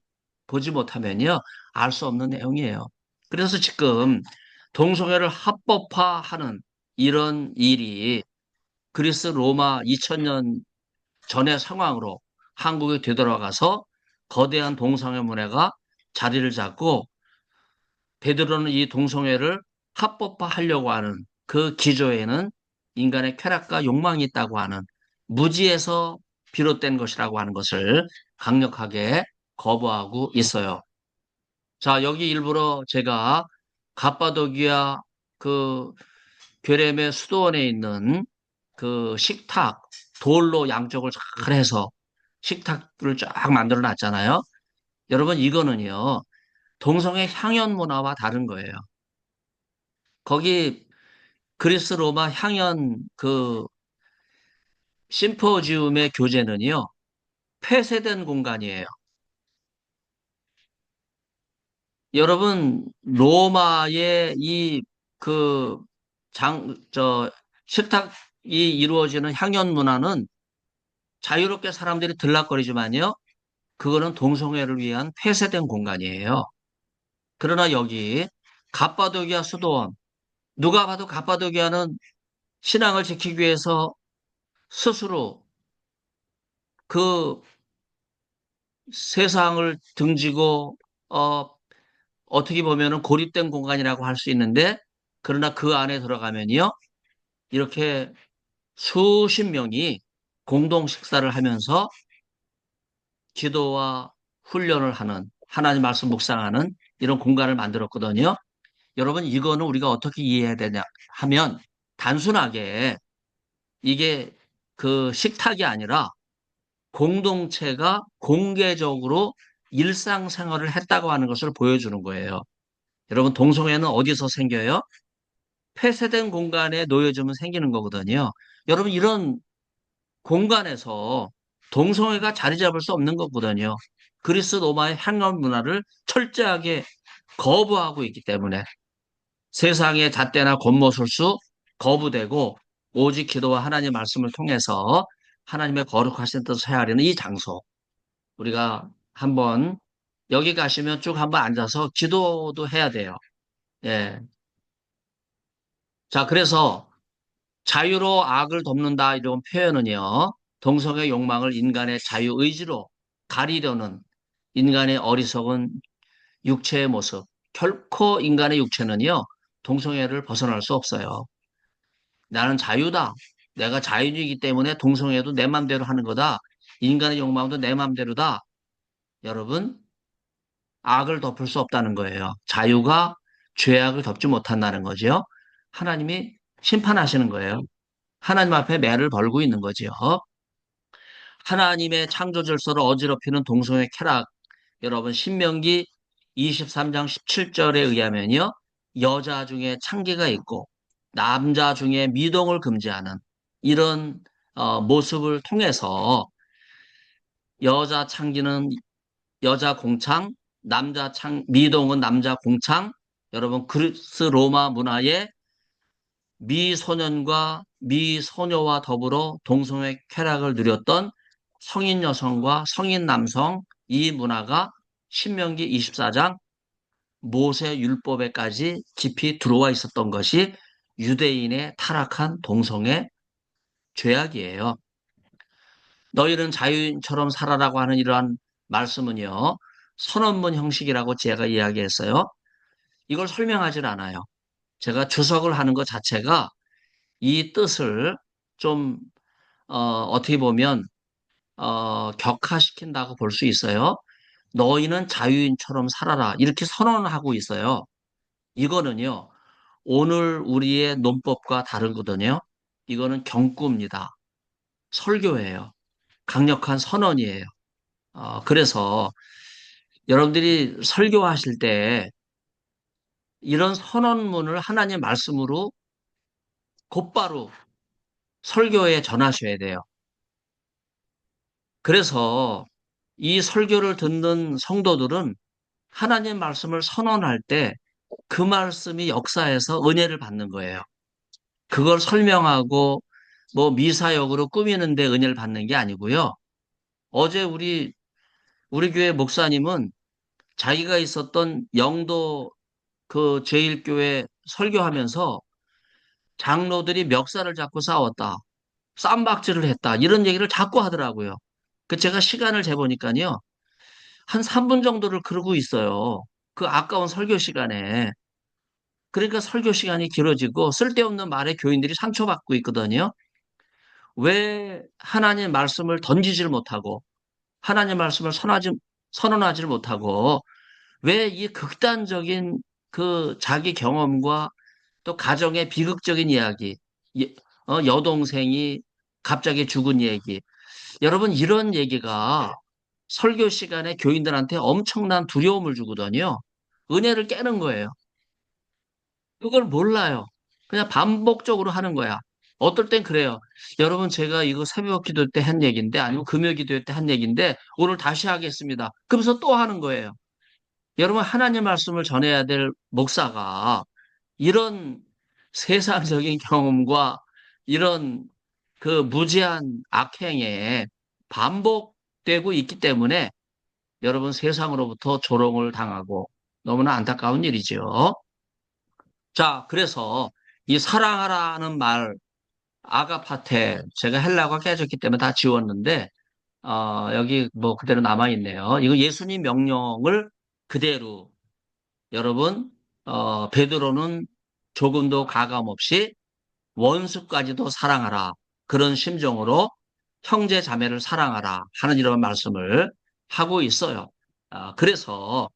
보지 못하면요 알 수 없는 내용이에요. 그래서 지금 동성애를 합법화하는 이런 일이 그리스 로마 2000년 전의 상황으로 한국에 되돌아가서 거대한 동성애 문화가 자리를 잡고 베드로는 이 동성애를 합법화하려고 하는 그 기조에는 인간의 쾌락과 욕망이 있다고 하는 무지에서 비롯된 것이라고 하는 것을 강력하게 거부하고 있어요. 자, 여기 일부러 제가 갑바도기아 그 괴렘의 수도원에 있는 그 식탁, 돌로 양쪽을 잘 해서 식탁을 쫙 만들어 놨잖아요. 여러분, 이거는요, 동성애 향연 문화와 다른 거예요. 거기 그리스 로마 향연 그 심포지움의 교재는요, 폐쇄된 공간이에요. 여러분, 로마의 그 식탁이 이루어지는 향연 문화는 자유롭게 사람들이 들락거리지만요. 그거는 동성애를 위한 폐쇄된 공간이에요. 그러나 여기 갑바도기아 수도원, 누가 봐도 갑바도기아는 신앙을 지키기 위해서 스스로 그 세상을 등지고 어, 어떻게 보면은 고립된 공간이라고 할 수 있는데 그러나 그 안에 들어가면요. 이렇게 수십 명이 공동 식사를 하면서 기도와 훈련을 하는 하나님 말씀 묵상하는 이런 공간을 만들었거든요. 여러분 이거는 우리가 어떻게 이해해야 되냐 하면 단순하게 이게 그 식탁이 아니라 공동체가 공개적으로 일상생활을 했다고 하는 것을 보여주는 거예요. 여러분 동성애는 어디서 생겨요? 폐쇄된 공간에 놓여지면 생기는 거거든요. 여러분 이런 공간에서 동성애가 자리 잡을 수 없는 거거든요. 그리스 로마의 향락 문화를 철저하게 거부하고 있기 때문에 세상의 잣대나 권모술수 거부되고 오직 기도와 하나님의 말씀을 통해서 하나님의 거룩하신 뜻을 헤아리는 이 장소 우리가 한번 여기 가시면 쭉 한번 앉아서 기도도 해야 돼요. 예. 자, 그래서 자유로 악을 덮는다 이런 표현은요. 동성의 욕망을 인간의 자유의지로 가리려는 인간의 어리석은 육체의 모습. 결코 인간의 육체는요. 동성애를 벗어날 수 없어요. 나는 자유다. 내가 자유이기 때문에 동성애도 내 맘대로 하는 거다. 인간의 욕망도 내 맘대로다. 여러분, 악을 덮을 수 없다는 거예요. 자유가 죄악을 덮지 못한다는 거죠. 하나님이 심판하시는 거예요. 하나님 앞에 매를 벌고 있는 거죠. 하나님의 창조 질서를 어지럽히는 동성애 쾌락. 여러분, 신명기 23장 17절에 의하면요. 여자 중에 창기가 있고 남자 중에 미동을 금지하는 이런 모습을 통해서 여자 창기는 여자 공창, 미동은 남자 공창. 여러분, 그리스 로마 문화에 미소년과 미소녀와 더불어 동성애 쾌락을 누렸던 성인 여성과 성인 남성 이 문화가 신명기 24장 모세 율법에까지 깊이 들어와 있었던 것이 유대인의 타락한 동성애 죄악이에요. 너희는 자유인처럼 살아라고 하는 이러한 말씀은요. 선언문 형식이라고 제가 이야기했어요. 이걸 설명하지 않아요. 제가 주석을 하는 것 자체가 이 뜻을 좀 어떻게 보면 격화시킨다고 볼 수 있어요. 너희는 자유인처럼 살아라 이렇게 선언을 하고 있어요. 이거는요 오늘 우리의 논법과 다르거든요. 이거는 경구입니다. 설교예요. 강력한 선언이에요. 그래서 여러분들이 설교하실 때 이런 선언문을 하나님의 말씀으로 곧바로 설교에 전하셔야 돼요. 그래서 이 설교를 듣는 성도들은 하나님 말씀을 선언할 때 그 말씀이 역사에서 은혜를 받는 거예요. 그걸 설명하고 뭐 미사역으로 꾸미는데 은혜를 받는 게 아니고요. 어제 우리 교회 목사님은 자기가 있었던 영도 그 제1교회 설교하면서 장로들이 멱살을 잡고 싸웠다. 쌈박질을 했다. 이런 얘기를 자꾸 하더라고요. 그 제가 시간을 재보니까요. 한 3분 정도를 그러고 있어요. 그 아까운 설교 시간에. 그러니까 설교 시간이 길어지고 쓸데없는 말에 교인들이 상처받고 있거든요. 왜 하나님 말씀을 던지질 못하고 하나님 말씀을 선언하지를 못하고 왜 이 극단적인 그 자기 경험과 또 가정의 비극적인 이야기, 여동생이 갑자기 죽은 얘기. 여러분, 이런 얘기가 설교 시간에 교인들한테 엄청난 두려움을 주거든요. 은혜를 깨는 거예요. 그걸 몰라요. 그냥 반복적으로 하는 거야. 어떨 땐 그래요. 여러분, 제가 이거 새벽 기도 때 한 얘기인데, 아니면 금요 기도 때 한 얘기인데, 오늘 다시 하겠습니다. 그러면서 또 하는 거예요. 여러분, 하나님 말씀을 전해야 될 목사가 이런 세상적인 경험과 이런 그 무제한 악행에 반복되고 있기 때문에 여러분 세상으로부터 조롱을 당하고 너무나 안타까운 일이죠. 자, 그래서 이 사랑하라는 말, 아가파테, 제가 헬라어가 깨졌기 때문에 다 지웠는데, 여기 뭐 그대로 남아있네요. 이거 예수님 명령을 그대로 여러분, 베드로는 조금도 가감 없이 원수까지도 사랑하라. 그런 심정으로 형제 자매를 사랑하라 하는 이런 말씀을 하고 있어요. 그래서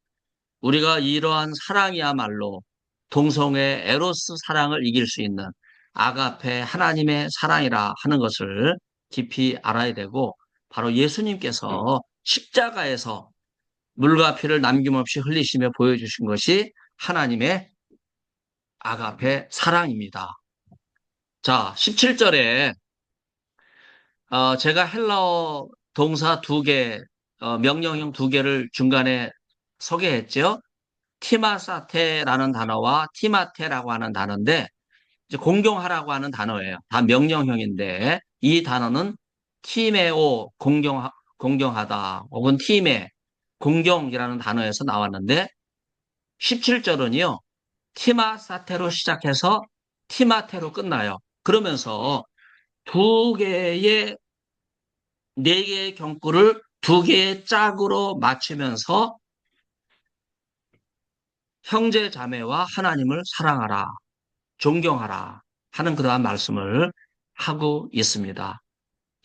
우리가 이러한 사랑이야말로 동성의 에로스 사랑을 이길 수 있는 아가페 하나님의 사랑이라 하는 것을 깊이 알아야 되고 바로 예수님께서 십자가에서 물과 피를 남김없이 흘리시며 보여주신 것이 하나님의 아가페 사랑입니다. 자, 17절에 제가 헬라어 동사 두 개, 명령형 두 개를 중간에 소개했죠. 티마사테라는 단어와 티마테라고 하는 단어인데 이제 공경하라고 하는 단어예요. 다 명령형인데 이 단어는 티메오 공경하다 혹은 티메 공경이라는 단어에서 나왔는데 17절은요. 티마사테로 시작해서 티마테로 끝나요. 그러면서 두 개의 네 개의 경구를 두 개의 짝으로 맞추면서 형제 자매와 하나님을 사랑하라, 존경하라 하는 그러한 말씀을 하고 있습니다.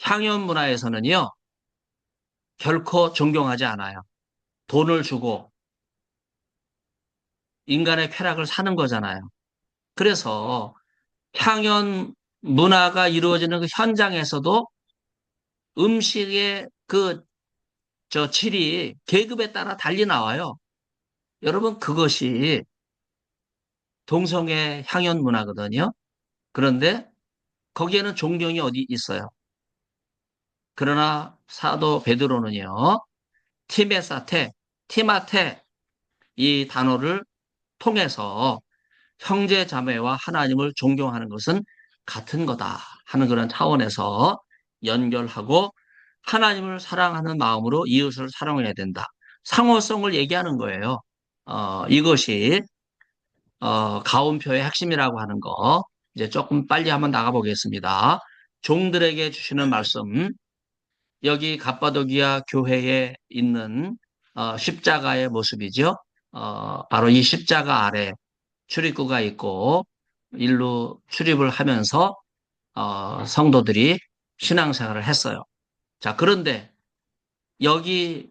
향연 문화에서는요, 결코 존경하지 않아요. 돈을 주고 인간의 쾌락을 사는 거잖아요. 그래서 향연 문화가 이루어지는 그 현장에서도 음식의 질이 계급에 따라 달리 나와요. 여러분, 그것이 동성애 향연 문화거든요. 그런데 거기에는 존경이 어디 있어요. 그러나 사도 베드로는요, 티메사테, 티마테 이 단어를 통해서 형제 자매와 하나님을 존경하는 것은 같은 거다 하는 그런 차원에서 연결하고 하나님을 사랑하는 마음으로 이웃을 사랑해야 된다. 상호성을 얘기하는 거예요. 이것이 가온표의 핵심이라고 하는 거. 이제 조금 빨리 한번 나가보겠습니다. 종들에게 주시는 말씀. 여기 갑바도기아 교회에 있는 십자가의 모습이죠. 바로 이 십자가 아래 출입구가 있고 일로 출입을 하면서 성도들이 신앙생활을 했어요. 자, 그런데 여기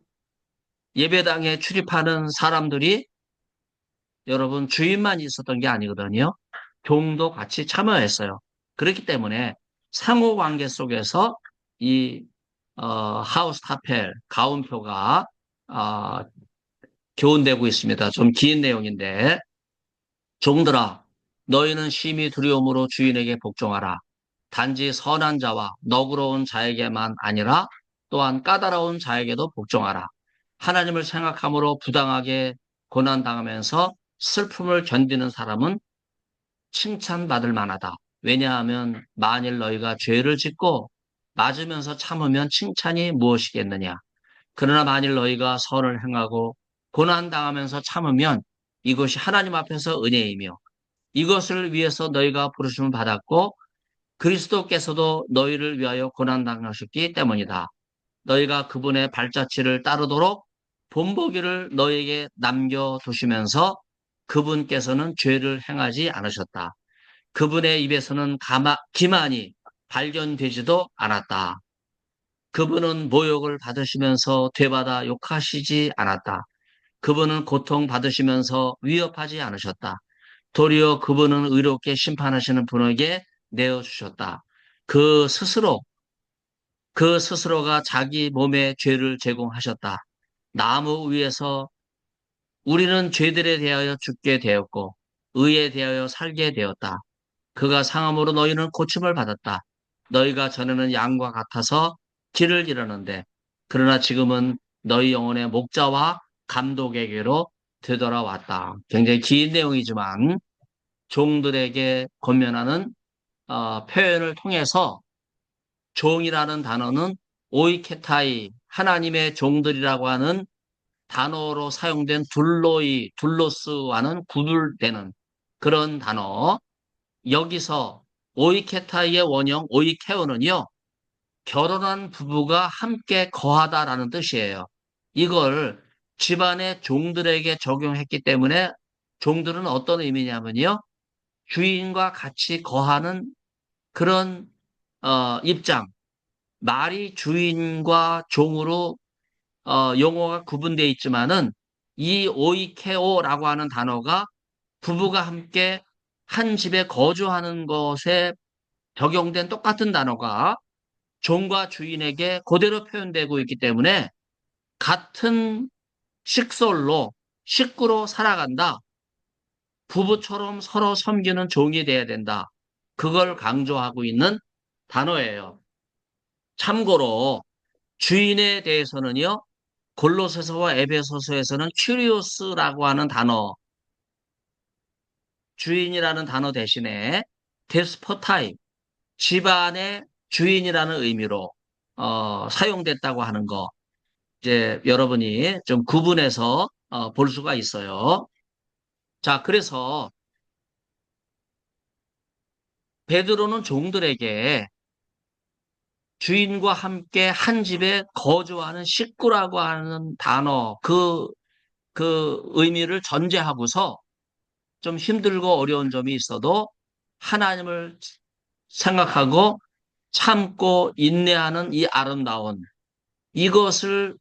예배당에 출입하는 사람들이 여러분 주인만 있었던 게 아니거든요. 종도 같이 참여했어요. 그렇기 때문에 상호 관계 속에서 이 하우스 타펠 가운표가 어, 교훈되고 있습니다. 좀 긴 내용인데 종들아 너희는 심히 두려움으로 주인에게 복종하라. 단지 선한 자와 너그러운 자에게만 아니라 또한 까다로운 자에게도 복종하라. 하나님을 생각함으로 부당하게 고난당하면서 슬픔을 견디는 사람은 칭찬받을 만하다. 왜냐하면 만일 너희가 죄를 짓고 맞으면서 참으면 칭찬이 무엇이겠느냐. 그러나 만일 너희가 선을 행하고 고난당하면서 참으면 이것이 하나님 앞에서 은혜이며 이것을 위해서 너희가 부르심을 받았고 그리스도께서도 너희를 위하여 고난당하셨기 때문이다. 너희가 그분의 발자취를 따르도록 본보기를 너희에게 남겨두시면서 그분께서는 죄를 행하지 않으셨다. 그분의 입에서는 기만이 발견되지도 않았다. 그분은 모욕을 받으시면서 되받아 욕하시지 않았다. 그분은 고통받으시면서 위협하지 않으셨다. 도리어 그분은 의롭게 심판하시는 분에게 내어주셨다. 그 스스로, 그 스스로가 자기 몸의 죄를 제공하셨다. 나무 위에서 우리는 죄들에 대하여 죽게 되었고, 의에 대하여 살게 되었다. 그가 상함으로 너희는 고침을 받았다. 너희가 전에는 양과 같아서 길을 잃었는데, 그러나 지금은 너희 영혼의 목자와 감독에게로 되돌아왔다. 굉장히 긴 내용이지만, 종들에게 권면하는 표현을 통해서 종이라는 단어는 오이케타이, 하나님의 종들이라고 하는 단어로 사용된 둘로이, 둘로스와는 구분되는 그런 단어. 여기서 오이케타이의 원형 오이케오는요, 결혼한 부부가 함께 거하다라는 뜻이에요. 이걸 집안의 종들에게 적용했기 때문에 종들은 어떤 의미냐면요, 주인과 같이 거하는 그런 입장. 말이 주인과 종으로 용어가 구분되어 있지만은 이 오이케오라고 하는 단어가 부부가 함께 한 집에 거주하는 것에 적용된 똑같은 단어가 종과 주인에게 그대로 표현되고 있기 때문에 같은 식솔로 식구로 살아간다. 부부처럼 서로 섬기는 종이 돼야 된다. 그걸 강조하고 있는 단어예요. 참고로 주인에 대해서는요, 골로새서와 에베소서에서는 큐리오스라고 하는 단어, 주인이라는 단어 대신에 데스포타임, 집안의 주인이라는 의미로 사용됐다고 하는 거, 이제 여러분이 좀 구분해서 볼 수가 있어요. 자, 그래서 베드로는 종들에게 주인과 함께 한 집에 거주하는 식구라고 하는 단어, 그 의미를 전제하고서 좀 힘들고 어려운 점이 있어도 하나님을 생각하고 참고 인내하는 이 아름다운 이것을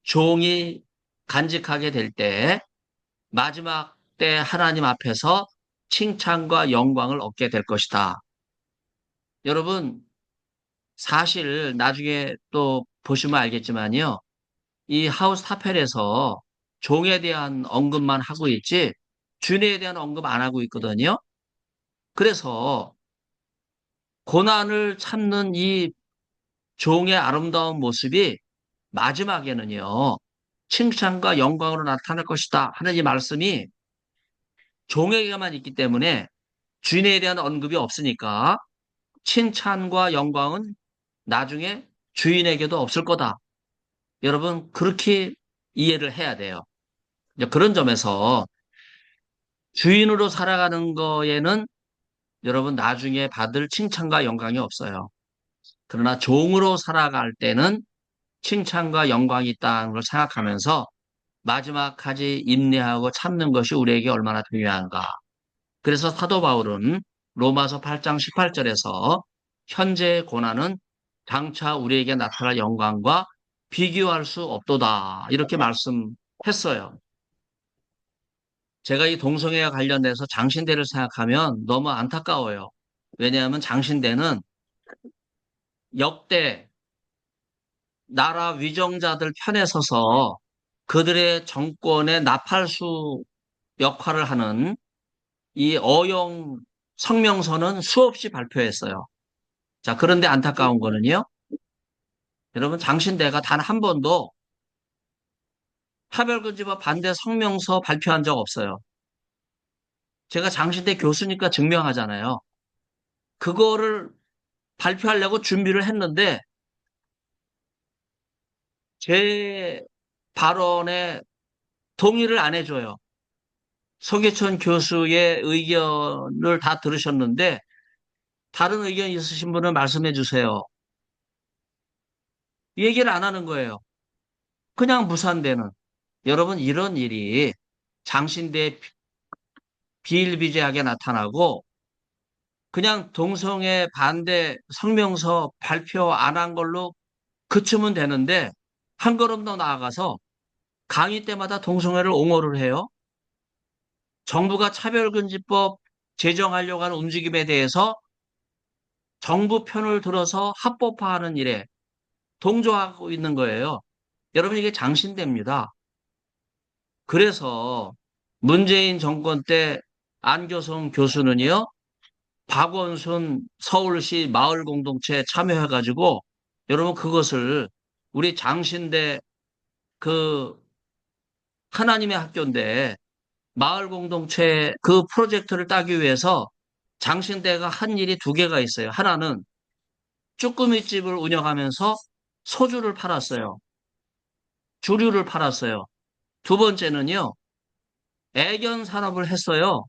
종이 간직하게 될 때 마지막 때 하나님 앞에서 칭찬과 영광을 얻게 될 것이다. 여러분, 사실 나중에 또 보시면 알겠지만요. 이 하우스 타펠에서 종에 대한 언급만 하고 있지 주인에 대한 언급 안 하고 있거든요. 그래서 고난을 참는 이 종의 아름다운 모습이 마지막에는요. 칭찬과 영광으로 나타날 것이다 하는 이 말씀이 종에게만 있기 때문에 주인에 대한 언급이 없으니까 칭찬과 영광은 나중에 주인에게도 없을 거다. 여러분, 그렇게 이해를 해야 돼요. 이제 그런 점에서 주인으로 살아가는 거에는 여러분 나중에 받을 칭찬과 영광이 없어요. 그러나 종으로 살아갈 때는 칭찬과 영광이 있다는 걸 생각하면서 마지막까지 인내하고 참는 것이 우리에게 얼마나 중요한가. 그래서 사도 바울은 로마서 8장 18절에서 현재의 고난은 장차 우리에게 나타날 영광과 비교할 수 없도다. 이렇게 말씀했어요. 제가 이 동성애와 관련돼서 장신대를 생각하면 너무 안타까워요. 왜냐하면 장신대는 역대 나라 위정자들 편에 서서 그들의 정권의 나팔수 역할을 하는 이 어용 성명서는 수없이 발표했어요. 자, 그런데 안타까운 거는요. 여러분, 장신대가 단 한 번도 차별금지법 반대 성명서 발표한 적 없어요. 제가 장신대 교수니까 증명하잖아요. 그거를 발표하려고 준비를 했는데 제 발언에 동의를 안 해줘요. 서계천 교수의 의견을 다 들으셨는데 다른 의견 있으신 분은 말씀해 주세요. 얘기를 안 하는 거예요. 그냥 무산되는. 여러분 이런 일이 장신대 비일비재하게 나타나고 그냥 동성애 반대 성명서 발표 안 한 걸로 그치면 되는데 한 걸음 더 나아가서 강의 때마다 동성애를 옹호를 해요. 정부가 차별금지법 제정하려고 하는 움직임에 대해서 정부 편을 들어서 합법화하는 일에 동조하고 있는 거예요. 여러분 이게 장신대입니다. 그래서 문재인 정권 때 안교성 교수는요, 박원순 서울시 마을공동체에 참여해가지고 여러분 그것을 우리 장신대 그 하나님의 학교인데 마을공동체 그 프로젝트를 따기 위해서 장신대가 한 일이 두 개가 있어요. 하나는 쭈꾸미집을 운영하면서 소주를 팔았어요. 주류를 팔았어요. 두 번째는요, 애견 산업을 했어요.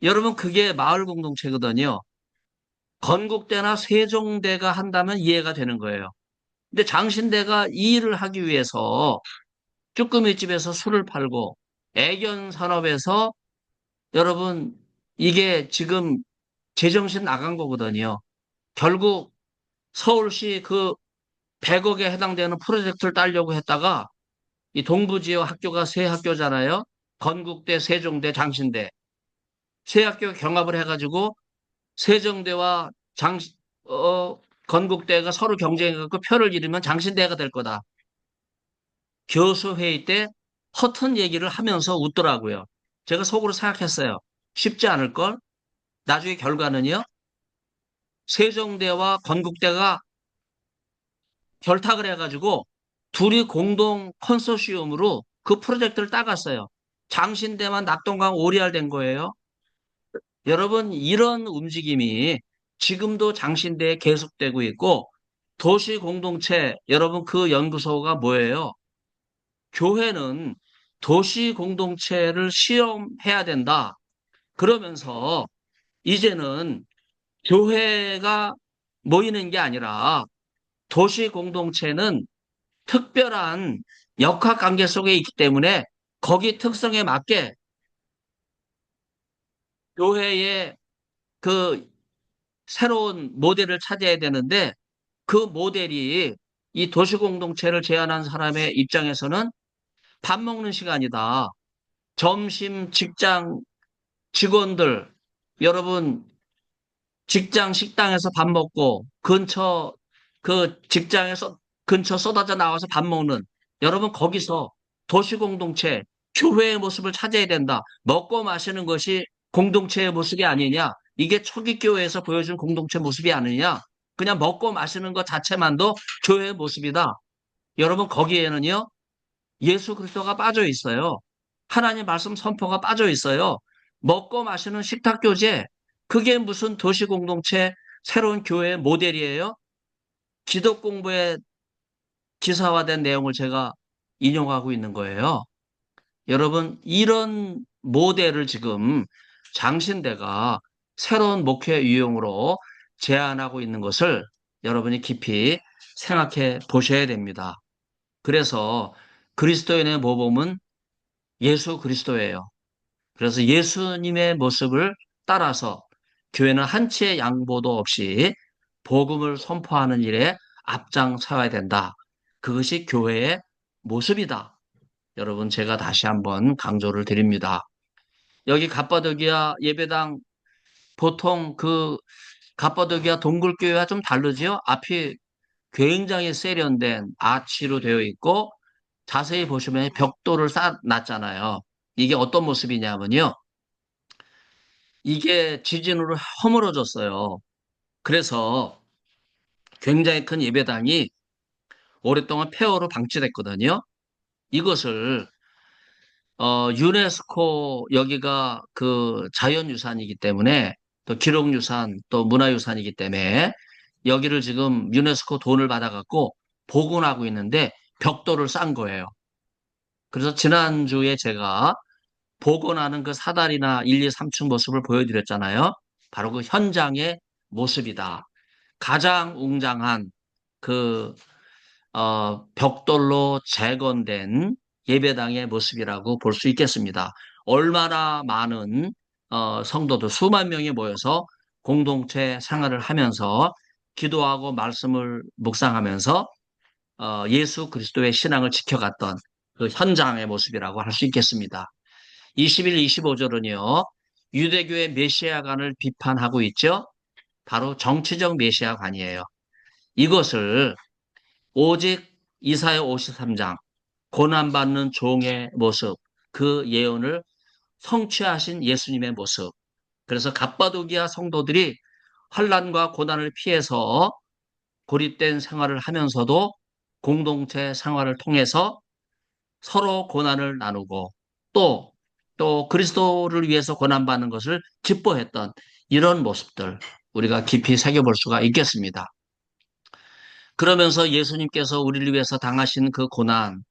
여러분, 그게 마을 공동체거든요. 건국대나 세종대가 한다면 이해가 되는 거예요. 근데 장신대가 이 일을 하기 위해서 쭈꾸미집에서 술을 팔고 애견 산업에서 여러분, 이게 지금 제정신 나간 거거든요. 결국 서울시 그 100억에 해당되는 프로젝트를 따려고 했다가 이 동부 지역 학교가 세 학교잖아요. 건국대, 세종대, 장신대. 세 학교 경합을 해가지고 세종대와 건국대가 서로 경쟁해갖고 표를 잃으면 장신대가 될 거다. 교수 회의 때 허튼 얘기를 하면서 웃더라고요. 제가 속으로 생각했어요. 쉽지 않을 걸? 나중에 결과는요. 세종대와 건국대가 결탁을 해가지고 둘이 공동 컨소시엄으로 그 프로젝트를 따갔어요. 장신대만 낙동강 오리알 된 거예요. 여러분, 이런 움직임이 지금도 장신대에 계속되고 있고, 도시 공동체, 여러분 그 연구소가 뭐예요? 교회는 도시 공동체를 시험해야 된다. 그러면서 이제는 교회가 모이는 게 아니라 도시 공동체는 특별한 역학 관계 속에 있기 때문에 거기 특성에 맞게 교회의 그 새로운 모델을 찾아야 되는데 그 모델이 이 도시 공동체를 제안한 사람의 입장에서는 밥 먹는 시간이다. 점심 직장 직원들, 여러분 직장 식당에서 밥 먹고 근처 그 직장에서 근처 쏟아져 나와서 밥 먹는 여러분 거기서 도시 공동체 교회의 모습을 찾아야 된다. 먹고 마시는 것이 공동체의 모습이 아니냐? 이게 초기 교회에서 보여준 공동체 모습이 아니냐? 그냥 먹고 마시는 것 자체만도 교회의 모습이다. 여러분 거기에는요. 예수 그리스도가 빠져 있어요. 하나님 말씀 선포가 빠져 있어요. 먹고 마시는 식탁 교제, 그게 무슨 도시 공동체 새로운 교회 모델이에요? 기독 공부에 기사화된 내용을 제가 인용하고 있는 거예요. 여러분, 이런 모델을 지금 장신대가 새로운 목회 유형으로 제안하고 있는 것을 여러분이 깊이 생각해 보셔야 됩니다. 그래서 그리스도인의 모범은 예수 그리스도예요. 그래서 예수님의 모습을 따라서 교회는 한치의 양보도 없이 복음을 선포하는 일에 앞장서야 된다. 그것이 교회의 모습이다. 여러분, 제가 다시 한번 강조를 드립니다. 여기 갑바도기아 예배당 보통 그 갑바도기아 동굴교회와 좀 다르지요? 앞이 굉장히 세련된 아치로 되어 있고 자세히 보시면 벽돌을 쌓아놨잖아요. 이게 어떤 모습이냐면요. 이게 지진으로 허물어졌어요. 그래서 굉장히 큰 예배당이 오랫동안 폐허로 방치됐거든요. 이것을 유네스코 여기가 그 자연유산이기 때문에 또 기록유산 또 문화유산이기 때문에 여기를 지금 유네스코 돈을 받아갖고 복원하고 있는데 벽돌을 싼 거예요. 그래서 지난주에 제가 복원하는 그 사다리나 1, 2, 3층 모습을 보여드렸잖아요. 바로 그 현장의 모습이다. 가장 웅장한 그 벽돌로 재건된 예배당의 모습이라고 볼 수 있겠습니다. 얼마나 많은 성도들 수만 명이 모여서 공동체 생활을 하면서 기도하고 말씀을 묵상하면서 예수 그리스도의 신앙을 지켜갔던 그 현장의 모습이라고 할 수 있겠습니다. 21, 25절은요. 유대교의 메시아관을 비판하고 있죠. 바로 정치적 메시아관이에요. 이것을 오직 이사야 53장 고난받는 종의 모습, 그 예언을 성취하신 예수님의 모습. 그래서 갑바도기아 성도들이 환난과 고난을 피해서 고립된 생활을 하면서도 공동체 생활을 통해서 서로 고난을 나누고 또, 또 그리스도를 위해서 고난받는 것을 기뻐했던 이런 모습들 우리가 깊이 새겨볼 수가 있겠습니다. 그러면서 예수님께서 우리를 위해서 당하신 그 고난,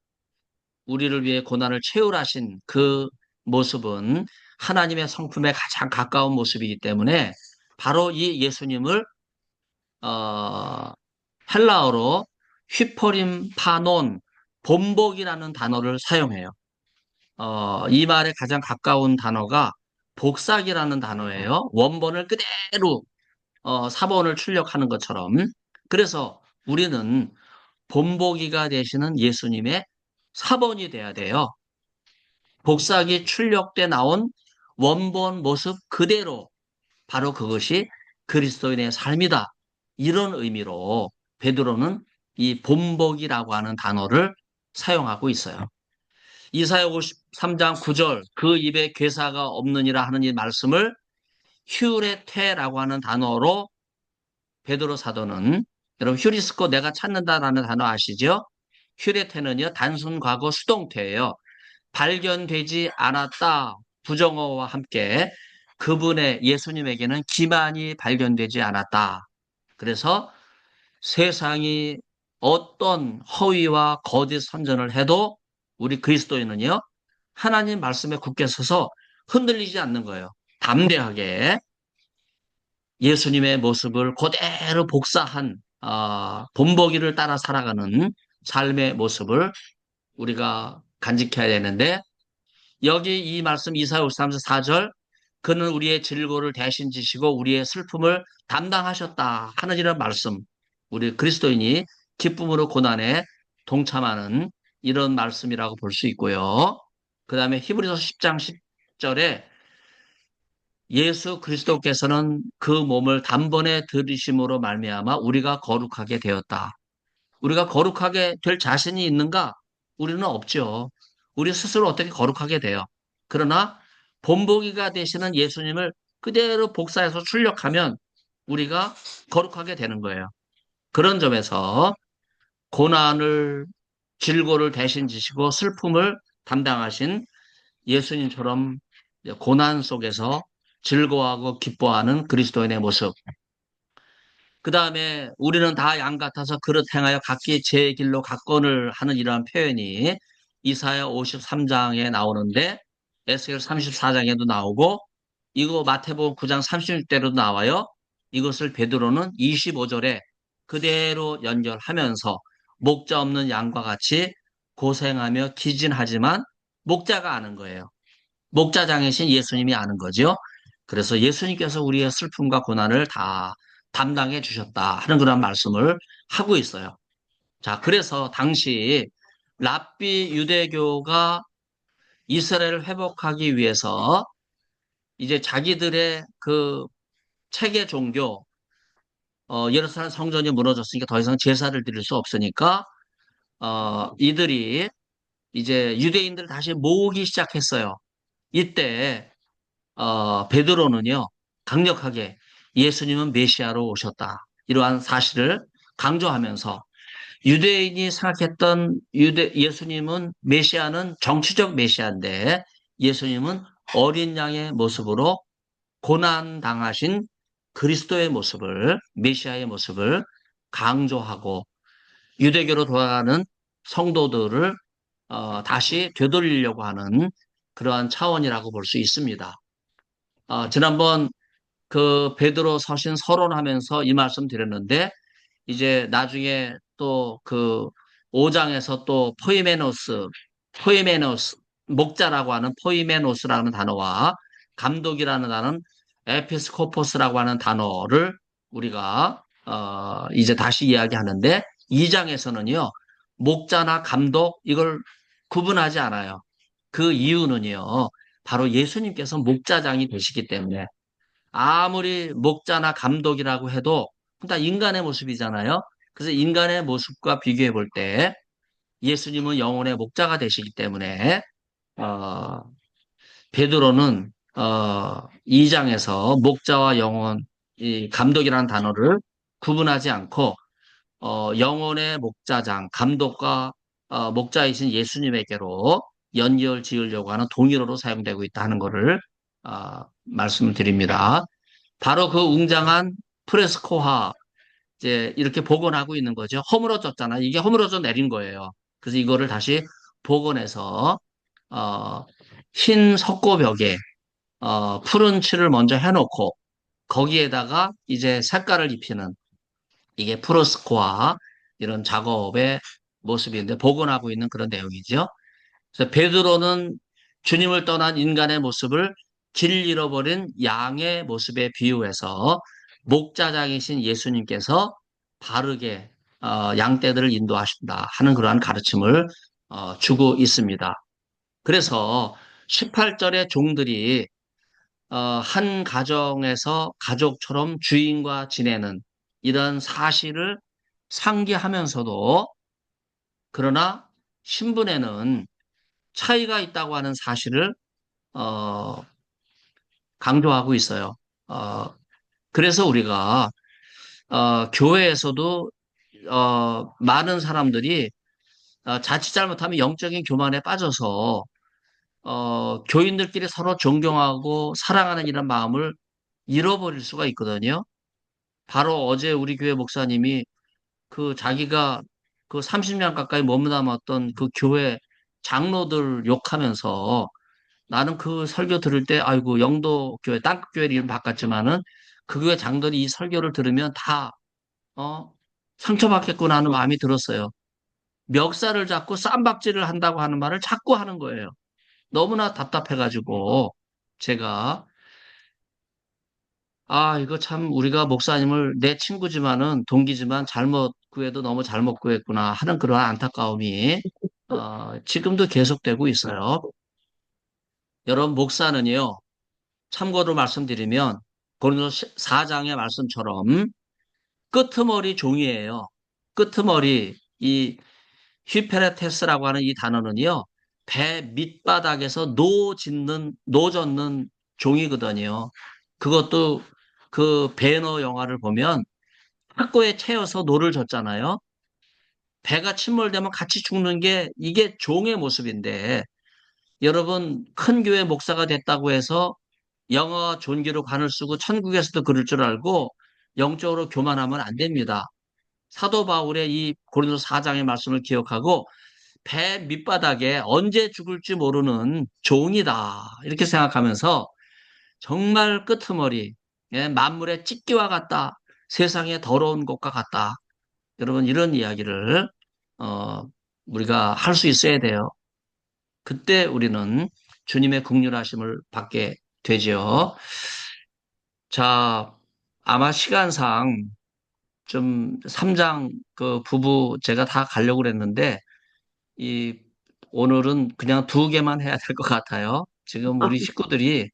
우리를 위해 고난을 채울하신 그 모습은 하나님의 성품에 가장 가까운 모습이기 때문에 바로 이 예수님을 어, 헬라어로 휘퍼림 파논 본복이라는 단어를 사용해요. 이 말에 가장 가까운 단어가 복사기라는 단어예요. 원본을 그대로 사본을 출력하는 것처럼. 그래서 우리는 본보기가 되시는 예수님의 사본이 돼야 돼요. 복사기 출력돼 나온 원본 모습 그대로 바로 그것이 그리스도인의 삶이다. 이런 의미로 베드로는 이 본복이라고 하는 단어를 사용하고 있어요. 이사야 53장 9절 그 입에 괴사가 없느니라 하는 이 말씀을 휴레테라고 하는 단어로 베드로 사도는 여러분 휴리스코 내가 찾는다라는 단어 아시죠? 휴레테는요 단순 과거 수동태예요. 발견되지 않았다 부정어와 함께 그분의 예수님에게는 기만이 발견되지 않았다. 그래서 세상이 어떤 허위와 거짓 선전을 해도 우리 그리스도인은요 하나님 말씀에 굳게 서서 흔들리지 않는 거예요. 담대하게 예수님의 모습을 그대로 복사한 본보기를 따라 살아가는 삶의 모습을 우리가 간직해야 되는데 여기 이 말씀 이사야 53장 4절 그는 우리의 질고를 대신 지시고 우리의 슬픔을 담당하셨다 하는 이런 말씀 우리 그리스도인이 기쁨으로 고난에 동참하는 이런 말씀이라고 볼 수 있고요. 그 다음에 히브리서 10장 10절에 예수 그리스도께서는 그 몸을 단번에 들이심으로 말미암아 우리가 거룩하게 되었다. 우리가 거룩하게 될 자신이 있는가? 우리는 없죠. 우리 스스로 어떻게 거룩하게 돼요? 그러나 본보기가 되시는 예수님을 그대로 복사해서 출력하면 우리가 거룩하게 되는 거예요. 그런 점에서 고난을 질고를 대신 지시고 슬픔을 담당하신 예수님처럼 고난 속에서 즐거워하고 기뻐하는 그리스도인의 모습. 그 다음에 우리는 다 양 같아서 그릇 행하여 각기 제 길로 각건을 하는 이러한 표현이 이사야 53장에 나오는데 에스겔 34장에도 나오고 이거 마태복음 9장 36절에도 나와요. 이것을 베드로는 25절에 그대로 연결하면서 목자 없는 양과 같이 고생하며 기진하지만 목자가 아는 거예요. 목자장이신 예수님이 아는 거죠. 그래서 예수님께서 우리의 슬픔과 고난을 다 담당해 주셨다 하는 그런 말씀을 하고 있어요. 자, 그래서 당시 랍비 유대교가 이스라엘을 회복하기 위해서 이제 자기들의 그 체계 종교, 예루살렘 성전이 무너졌으니까 더 이상 제사를 드릴 수 없으니까, 이들이 이제 유대인들을 다시 모으기 시작했어요. 이때 베드로는요, 강력하게 예수님은 메시아로 오셨다. 이러한 사실을 강조하면서 유대인이 생각했던 예수님은 메시아는 정치적 메시아인데 예수님은 어린 양의 모습으로 고난 당하신 그리스도의 모습을, 메시아의 모습을 강조하고 유대교로 돌아가는 성도들을 다시 되돌리려고 하는 그러한 차원이라고 볼 수 있습니다. 지난번 그 베드로 서신 서론하면서 이 말씀 드렸는데 이제 나중에 또 그 5장에서 또 포이메노스 목자라고 하는 포이메노스라는 단어와 감독이라는 단어는 에피스코포스라고 하는 단어를 우리가 이제 다시 이야기하는데 2장에서는요 목자나 감독 이걸 구분하지 않아요. 그 이유는요 바로 예수님께서 목자장이 되시기 때문에 아무리 목자나 감독이라고 해도 다 인간의 모습이잖아요. 그래서 인간의 모습과 비교해 볼 때 예수님은 영혼의 목자가 되시기 때문에 어, 베드로는 2장에서 목자와 영혼, 이 감독이라는 단어를 구분하지 않고 영혼의 목자장, 감독과 목자이신 예수님에게로 연결 지으려고 하는 동일어로 사용되고 있다 하는 것을 말씀을 드립니다. 바로 그 웅장한 프레스코화 이제 이렇게 복원하고 있는 거죠. 허물어졌잖아. 이게 허물어져 내린 거예요. 그래서 이거를 다시 복원해서 어, 흰 석고벽에 푸른 칠을 먼저 해놓고 거기에다가 이제 색깔을 입히는 이게 프로스코아 이런 작업의 모습인데 복원하고 있는 그런 내용이죠. 그래서 베드로는 주님을 떠난 인간의 모습을 길 잃어버린 양의 모습에 비유해서 목자장이신 예수님께서 바르게 양떼들을 인도하신다 하는 그러한 가르침을 주고 있습니다. 그래서 18절의 종들이 한 가정에서 가족처럼 주인과 지내는 이런 사실을 상기하면서도 그러나 신분에는 차이가 있다고 하는 사실을 어, 강조하고 있어요. 어, 그래서 우리가 교회에서도 많은 사람들이 자칫 잘못하면 영적인 교만에 빠져서 교인들끼리 서로 존경하고 사랑하는 이런 마음을 잃어버릴 수가 있거든요. 바로 어제 우리 교회 목사님이 그 자기가 그 30년 가까이 머무남았던 그 교회 장로들 욕하면서 나는 그 설교 들을 때 아이고 영도 교회 땅끝 교회 이름 바꿨지만은 그 교회 장들이 이 설교를 들으면 다 어, 상처받겠구나 하는 마음이 들었어요. 멱살을 잡고 쌈박질을 한다고 하는 말을 자꾸 하는 거예요. 너무나 답답해가지고 제가 이거 참 우리가 목사님을 내 친구지만은 동기지만 잘못 구해도 너무 잘못 구했구나 하는 그런 안타까움이 지금도 계속되고 있어요. 여러분 목사는요. 참고로 말씀드리면 고린도서 4장의 말씀처럼 끄트머리 종이에요. 끄트머리 이 휘페레테스라고 하는 이 단어는요. 배 밑바닥에서 노젓는 종이거든요. 그것도 그 배너 영화를 보면 탁구에 채여서 노를 젓잖아요. 배가 침몰되면 같이 죽는 게 이게 종의 모습인데 여러분 큰 교회 목사가 됐다고 해서 영어와 존귀로 관을 쓰고 천국에서도 그럴 줄 알고 영적으로 교만하면 안 됩니다. 사도 바울의 이 고린도서 4장의 말씀을 기억하고 배 밑바닥에 언제 죽을지 모르는 종이다. 이렇게 생각하면서 정말 끄트머리, 만물의 찢기와 같다. 세상의 더러운 것과 같다. 여러분 이런 이야기를 어, 우리가 할 수 있어야 돼요. 그때 우리는 주님의 긍휼하심을 받게 되죠. 자, 아마 시간상 좀 3장 그 부부 제가 다 가려고 그랬는데 이 오늘은 그냥 2개만 해야 될 것 같아요. 지금 우리 식구들이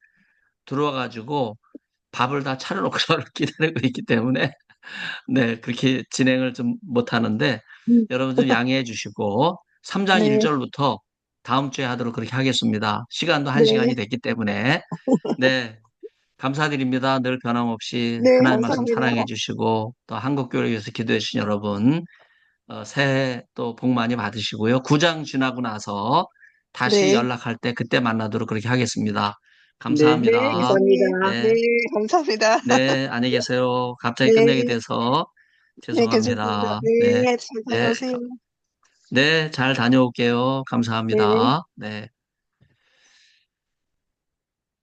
들어와 가지고 밥을 다 차려놓고 저를 기다리고 있기 때문에 네, 그렇게 진행을 좀 못하는데 여러분 좀 양해해 주시고 3장
네,
1절부터 다음 주에 하도록 그렇게 하겠습니다. 시간도
네,
1시간이 됐기 때문에 네, 감사드립니다. 늘 변함없이
네,
하나님 말씀
감사합니다.
사랑해 주시고 또 한국교회를 위해서 기도해 주신 여러분 새해 또 복 많이 받으시고요. 9장 지나고 나서 다시
네,
연락할 때 그때 만나도록 그렇게 하겠습니다.
네,
네,
감사합니다.
감사합니다.
네,
네,
감사합니다.
네, 안녕히 계세요. 갑자기 끝내게
네,
돼서
네, 괜찮습니다.
죄송합니다. 네,
네, 잘
네,
다녀오세요.
네, 잘 다녀올게요.
네.
감사합니다. 네.